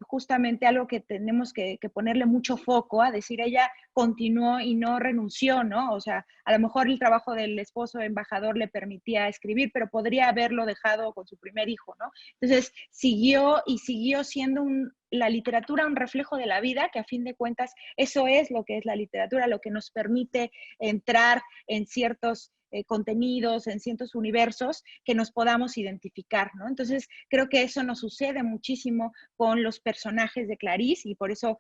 justamente algo que tenemos que ponerle mucho foco a decir, ella continuó y no renunció, ¿no? O sea, a lo mejor el trabajo del esposo embajador le permitía escribir, pero podría haberlo dejado con su primer hijo, ¿no? Entonces siguió y siguió siendo la literatura un reflejo de la vida, que a fin de cuentas eso es lo que es la literatura, lo que nos permite entrar en ciertos contenidos, en ciertos universos que nos podamos identificar, ¿no? Entonces, creo que eso nos sucede muchísimo con los personajes de Clarice y por eso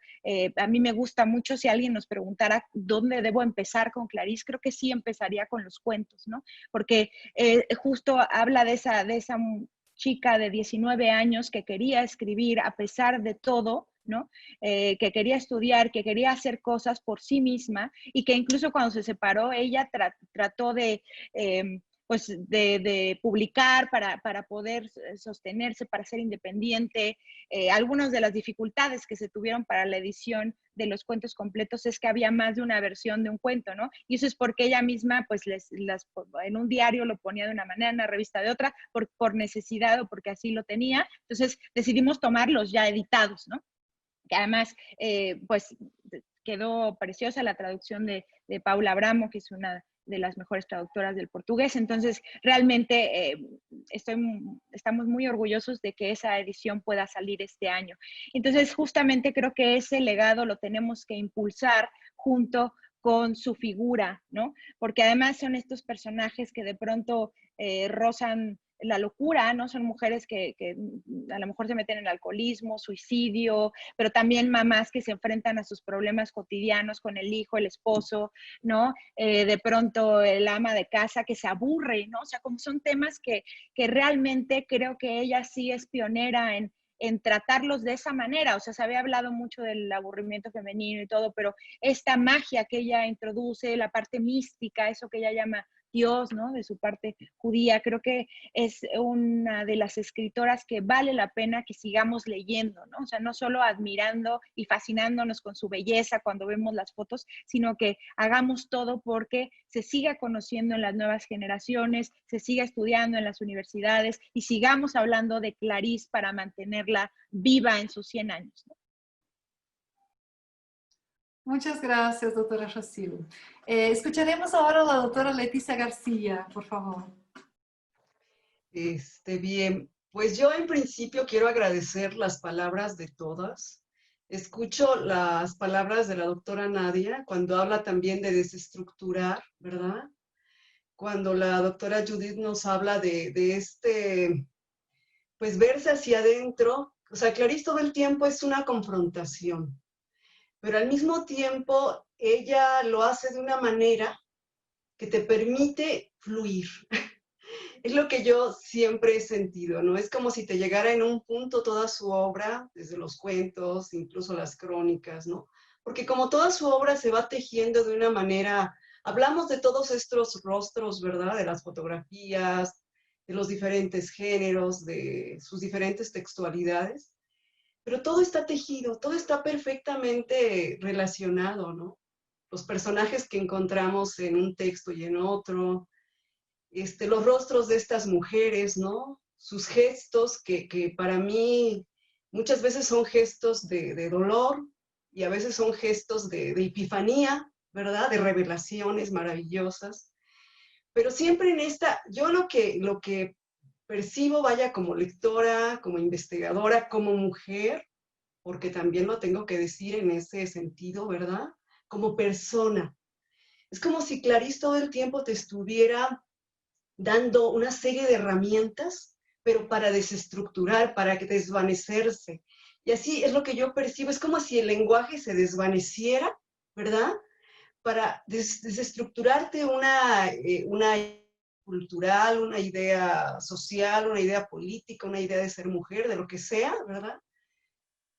a mí me gusta mucho si alguien nos preguntara dónde debo empezar con Clarice, creo que sí empezaría con los cuentos, ¿no? Porque justo habla de esa chica de 19 años que quería escribir a pesar de todo, ¿no? Que quería estudiar, que quería hacer cosas por sí misma y que incluso cuando se separó ella trató de pues de publicar para poder sostenerse, para ser independiente. Algunas de las dificultades que se tuvieron para la edición de los cuentos completos es que había más de una versión de un cuento, ¿no? Y eso es porque ella misma, pues, en un diario lo ponía de una manera, en una revista de otra, por necesidad o porque así lo tenía. Entonces decidimos tomarlos ya editados, ¿no? Que además, pues, quedó preciosa la traducción de Paula Abramo, que es una de las mejores traductoras del portugués. Entonces, realmente estamos muy orgullosos de que esa edición pueda salir este año. Entonces, justamente creo que ese legado lo tenemos que impulsar junto con su figura, ¿no? Porque además son estos personajes que de pronto rozan la locura, ¿no? Son mujeres que a lo mejor se meten en el alcoholismo, suicidio, pero también mamás que se enfrentan a sus problemas cotidianos con el hijo, el esposo, ¿no? De pronto el ama de casa que se aburre, ¿no? O sea, como son temas que realmente creo que ella sí es pionera en tratarlos de esa manera. O sea, se había hablado mucho del aburrimiento femenino y todo, pero esta magia que ella introduce, la parte mística, eso que ella llama Dios, ¿no? De su parte judía, creo que es una de las escritoras que vale la pena que sigamos leyendo, ¿no? O sea, no solo admirando y fascinándonos con su belleza cuando vemos las fotos, sino que hagamos todo porque se siga conociendo en las nuevas generaciones, se siga estudiando en las universidades y sigamos hablando de Clarice para mantenerla viva en sus 100 años, ¿no? Muchas gracias, doctora Rocío. Escucharemos ahora a la doctora Leticia García, por favor. Bien, pues yo en principio quiero agradecer las palabras de todas. Escucho las palabras de la doctora Nadia cuando habla también de desestructurar, ¿verdad? Cuando la doctora Judith nos habla de pues verse hacia adentro. O sea, Clarice todo el tiempo es una confrontación, pero al mismo tiempo ella lo hace de una manera que te permite fluir. Es lo que yo siempre he sentido, ¿no? Es como si te llegara en un punto toda su obra, desde los cuentos, incluso las crónicas, ¿no? Porque como toda su obra se va tejiendo de una manera, hablamos de todos estos rostros, ¿verdad? De las fotografías, de los diferentes géneros, de sus diferentes textualidades, pero todo está tejido, todo está perfectamente relacionado, ¿no? Los personajes que encontramos en un texto y en otro, los rostros de estas mujeres, ¿no? Sus gestos, que para mí muchas veces son gestos de dolor y a veces son gestos de epifanía, ¿verdad? De revelaciones maravillosas. Pero siempre en esta, yo lo que percibo, vaya, como lectora, como investigadora, como mujer, porque también lo tengo que decir en ese sentido, ¿verdad? Como persona. Es como si Clarice todo el tiempo te estuviera dando una serie de herramientas, pero para desestructurar, para desvanecerse. Y así es lo que yo percibo, es como si el lenguaje se desvaneciera, ¿verdad? Para desestructurarte una cultural, una idea social, una idea política, una idea de ser mujer, de lo que sea, ¿verdad?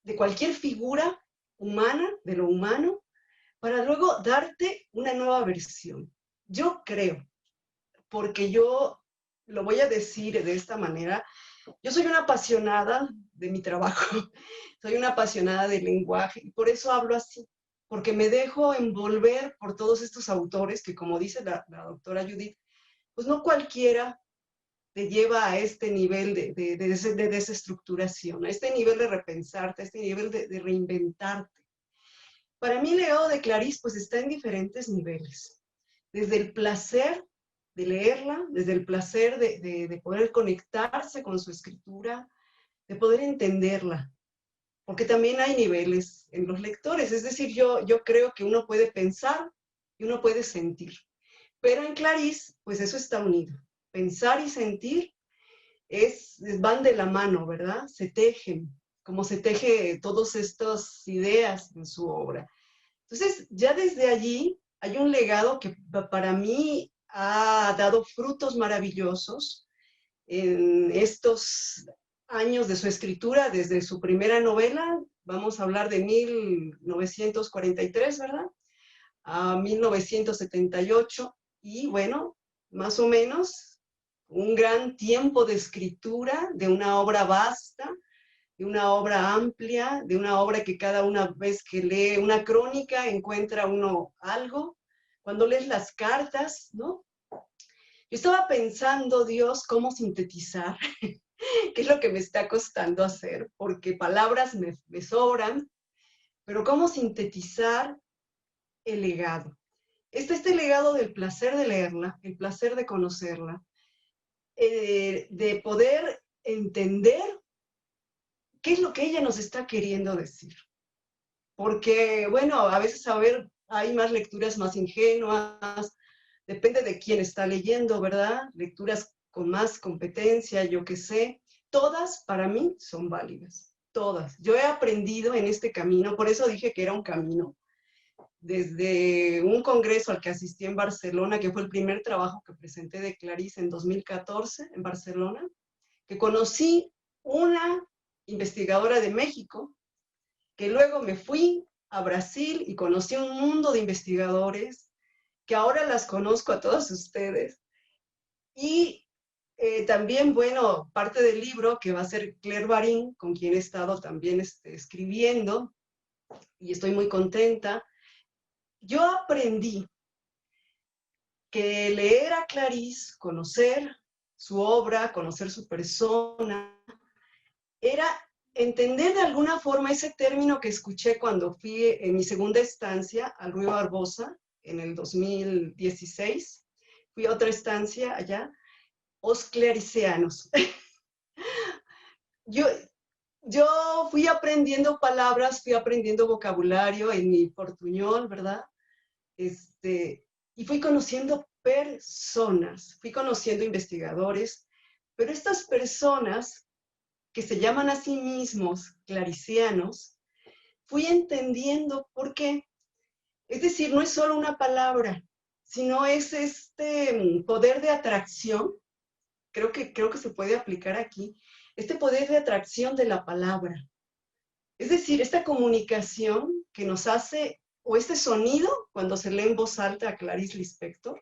De cualquier figura humana, de lo humano, para luego darte una nueva versión. Yo creo, porque yo lo voy a decir de esta manera, yo soy una apasionada de mi trabajo, soy una apasionada del lenguaje y por eso hablo así, porque me dejo envolver por todos estos autores que, como dice la doctora Judith, pues no cualquiera te lleva a este nivel de desestructuración, a este nivel de repensarte, a este nivel de reinventarte. Para mí, Legado de Clarice, pues está en diferentes niveles. Desde el placer de leerla, desde el placer de poder conectarse con su escritura, de poder entenderla, porque también hay niveles en los lectores, es decir, yo creo que uno puede pensar y uno puede sentir, pero en Clarice, pues eso está unido. Pensar y sentir van de la mano, ¿verdad? Se tejen, como se teje todas estas ideas en su obra. Entonces, ya desde allí hay un legado que para mí ha dado frutos maravillosos en estos años de su escritura, desde su primera novela, vamos a hablar de 1943, ¿verdad? A 1978, y bueno, más o menos un gran tiempo de escritura de una obra vasta, de una obra amplia, de una obra que cada una vez que lee una crónica encuentra uno algo. Cuando lees las cartas, ¿no? Yo estaba pensando, Dios, cómo sintetizar, qué es lo que me está costando hacer, porque palabras me sobran, pero cómo sintetizar el legado. Este legado del placer de leerla, el placer de conocerla, de poder entender qué es lo que ella nos está queriendo decir. Porque, bueno, a veces hay más lecturas más ingenuas, depende de quién está leyendo, ¿verdad? Lecturas con más competencia, yo qué sé. Todas para mí son válidas, todas. Yo he aprendido en este camino, por eso dije que era un camino. Desde un congreso al que asistí en Barcelona, que fue el primer trabajo que presenté de Clarice en 2014 en Barcelona, que conocí una investigadora de México, que luego me fui a Brasil y conocí un mundo de investigadores, que ahora las conozco a todos ustedes. Y también, bueno, parte del libro que va a ser Claire Barín, con quien he estado también escribiendo, y estoy muy contenta. Yo aprendí que leer a Clarice, conocer su obra, conocer su persona, era entender de alguna forma ese término que escuché cuando fui en mi segunda estancia al Ruy Barbosa en el 2016. Fui a otra estancia allá, os claricianos. Yo fui aprendiendo palabras, fui aprendiendo vocabulario en mi portuñol, ¿verdad? Y fui conociendo personas, fui conociendo investigadores, pero estas personas que se llaman a sí mismos claricianos, fui entendiendo por qué. Es decir, no es solo una palabra, sino es este poder de atracción, creo que se puede aplicar aquí, este poder de atracción de la palabra. Es decir, esta comunicación que nos hace, o este sonido, cuando se lee en voz alta a Clarice Lispector,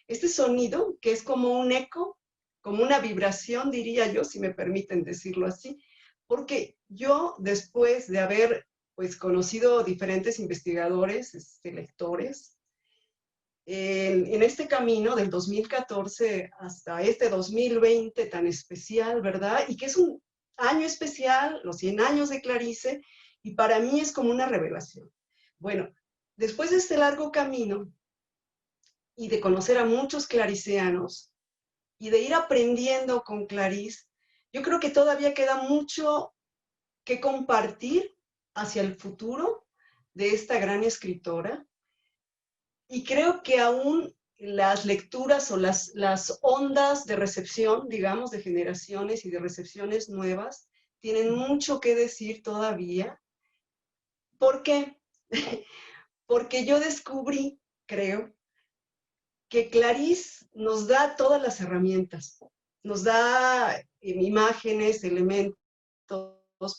este sonido que es como un eco como una vibración, diría yo, si me permiten decirlo así, porque yo, después de haber pues, conocido diferentes investigadores, lectores, en este camino del 2014 hasta este 2020 tan especial, ¿verdad? Y que es un año especial, los 100 años de Clarice, y para mí es como una revelación. Bueno, después de este largo camino y de conocer a muchos clariceanos y de ir aprendiendo con Clarice, yo creo que todavía queda mucho que compartir hacia el futuro de esta gran escritora. Y creo que aún las lecturas o las ondas de recepción, digamos, de generaciones y de recepciones nuevas, tienen mucho que decir todavía. ¿Por qué? Porque yo descubrí, creo, que Clarice nos da todas las herramientas, nos da imágenes, elementos,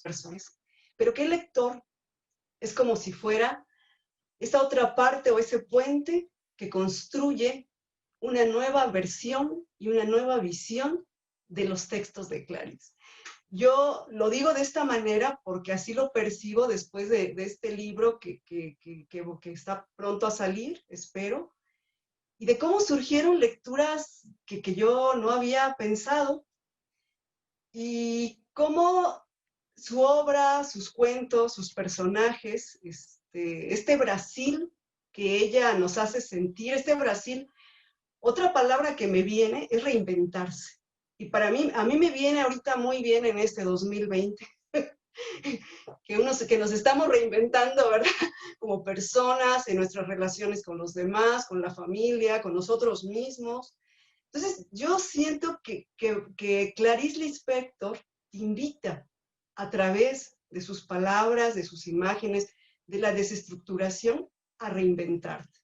personas, pero que el lector es como si fuera esa otra parte o ese puente que construye una nueva versión y una nueva visión de los textos de Clarice. Yo lo digo de esta manera porque así lo percibo después de este libro que está pronto a salir, espero, y de cómo surgieron lecturas que yo no había pensado y cómo su obra, sus cuentos, sus personajes, este Brasil que ella nos hace sentir, este Brasil, otra palabra que me viene es reinventarse. Y para mí, a mí me viene ahorita muy bien en este 2020, que nos estamos reinventando, ¿verdad? Como personas, en nuestras relaciones con los demás, con la familia, con nosotros mismos. Entonces, yo siento que Clarice Lispector invita a través de sus palabras, de sus imágenes, de la desestructuración, a reinventarte.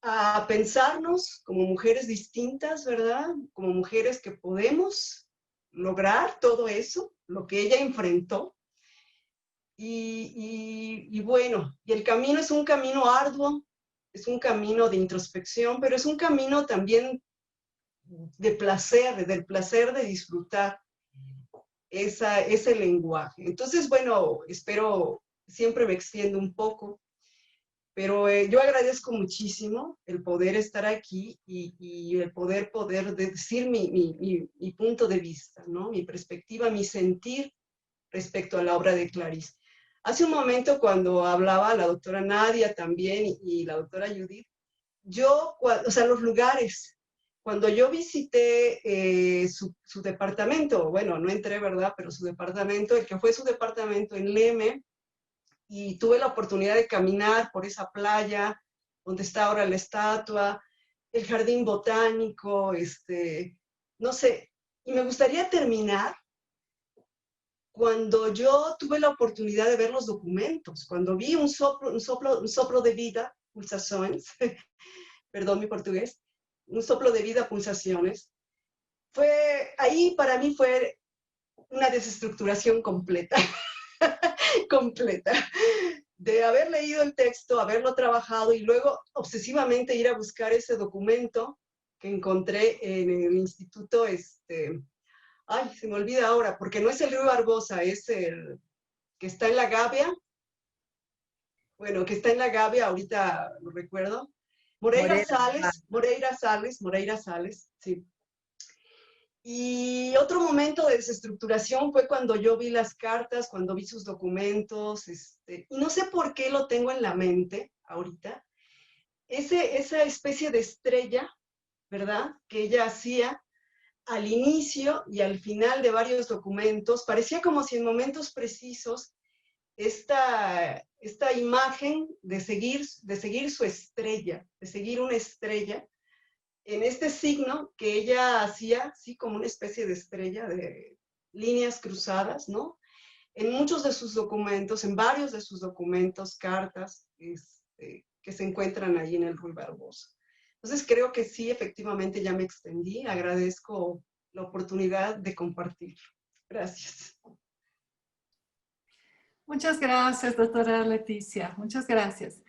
A pensarnos como mujeres distintas, ¿verdad? Como mujeres que podemos lograr todo eso, lo que ella enfrentó. Y bueno, y el camino es un camino arduo, es un camino de introspección, pero es un camino también de placer, del placer de disfrutar ese lenguaje. Entonces, bueno, espero, siempre me extiendo un poco, pero yo agradezco muchísimo el poder estar aquí y el poder decir mi punto de vista, ¿no? Mi perspectiva, mi sentir respecto a la obra de Clarice. Hace un momento cuando hablaba la doctora Nadia también y la doctora Judith, o sea, los lugares, cuando yo visité su departamento, bueno, no entré, ¿verdad? Pero su departamento, el que fue su departamento en Leme, y tuve la oportunidad de caminar por esa playa donde está ahora la estatua, el jardín botánico, no sé, y me gustaría terminar cuando yo tuve la oportunidad de ver los documentos, cuando vi un soplo de vida, pulsaciones, perdón mi portugués, un soplo de vida, pulsaciones, ahí para mí fue una desestructuración completa, completa, de haber leído el texto, haberlo trabajado y luego obsesivamente ir a buscar ese documento que encontré en el instituto, ay, se me olvida ahora, porque no es el Río Barbosa, es el que está en la Gavia, bueno, que está en la Gavia, ahorita lo recuerdo, Moreira Salles, sí. Y otro momento de desestructuración fue cuando yo vi las cartas, cuando vi sus documentos, y no sé por qué lo tengo en la mente ahorita, esa especie de estrella, ¿verdad?, que ella hacía al inicio y al final de varios documentos, parecía como si en momentos precisos esta imagen de seguir su estrella, de seguir una estrella, en este signo que ella hacía, así como una especie de estrella, de líneas cruzadas, ¿no? En muchos de sus documentos, en varios de sus documentos, cartas, que se encuentran ahí en el Rui Barbosa. Entonces creo que sí, efectivamente ya me extendí, agradezco la oportunidad de compartir. Gracias. Muchas gracias, doctora Leticia. Muchas gracias.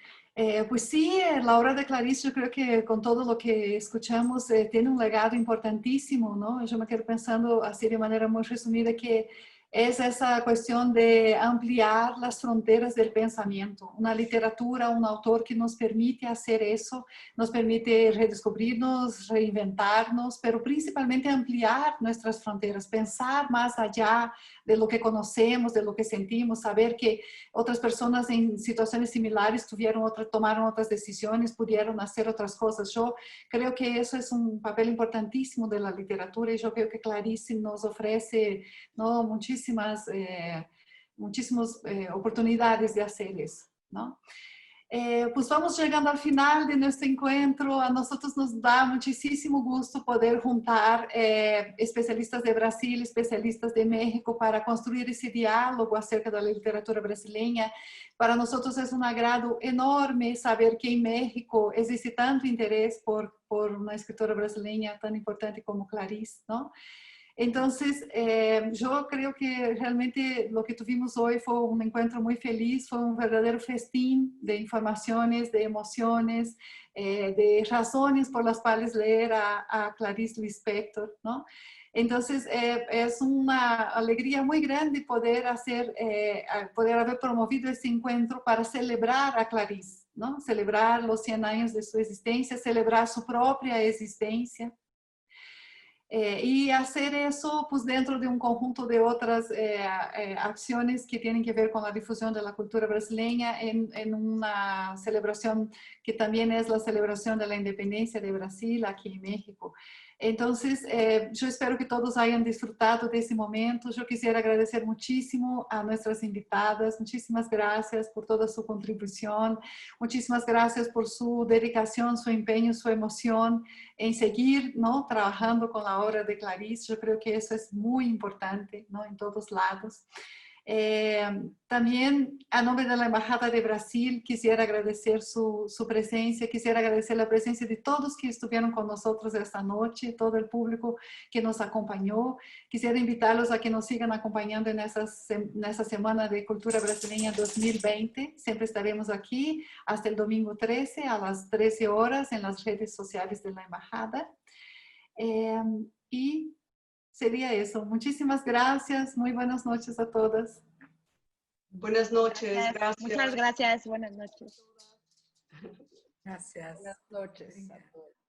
Pues sí, la obra de Clarice, yo creo que con todo lo que escuchamos, tiene un legado importantísimo, ¿no? Yo me quedo pensando así de manera muy resumida que es esa cuestión de ampliar las fronteras del pensamiento. Una literatura, un autor que nos permite hacer eso, nos permite redescubrirnos, reinventarnos, pero principalmente ampliar nuestras fronteras, pensar más allá de lo que conocemos, de lo que sentimos, saber que otras personas en situaciones similares tomaron otras decisiones, pudieron hacer otras cosas. Yo creo que eso es un papel importantísimo de la literatura y yo creo que Clarice nos ofrece, ¿no?, muchísimas oportunidades de hacer eso, ¿no? Pues vamos llegando al final de nuestro encuentro. A nosotros nos da muchísimo gusto poder juntar especialistas de Brasil, especialistas de México para construir ese diálogo acerca de la literatura brasileña. Para nosotros es un agrado enorme saber que en México existe tanto interés por una escritora brasileña tan importante como Clarice, ¿no? Entonces, yo creo que realmente lo que tuvimos hoy fue un encuentro muy feliz, fue un verdadero festín de informaciones, de emociones, de razones por las cuales leer a Clarice Lispector, ¿no? Entonces, es una alegría muy grande poder haber promovido este encuentro para celebrar a Clarice, ¿no? Celebrar los 100 años de su existencia, celebrar su propia existencia. Y hacer eso pues dentro de un conjunto de otras acciones que tienen que ver con la difusión de la cultura brasileña en una celebración que también es la celebración de la independencia de Brasil aquí en México. Entonces, yo espero que todos hayan disfrutado de ese momento. Yo quisiera agradecer muchísimo a nuestras invitadas. Muchísimas gracias por toda su contribución. Muchísimas gracias por su dedicación, su empeño, su emoción en seguir, ¿no?, trabajando con la obra de Clarice. Yo creo que eso es muy importante, ¿no?, en todos lados. También a nombre de la Embajada de Brasil quisiera agradecer su presencia, quisiera agradecer la presencia de todos que estuvieron con nosotros esta noche, todo el público que nos acompañó. Quisiera invitarlos a que nos sigan acompañando en esa Semana de Cultura Brasileña 2020. Siempre estaremos aquí hasta el domingo 13 a las 13 horas en las redes sociales de la Embajada. Y sería eso. Muchísimas gracias. Muy buenas noches a todas. Buenas noches, gracias. Muchas gracias. Buenas noches. Gracias. Buenas noches a todos.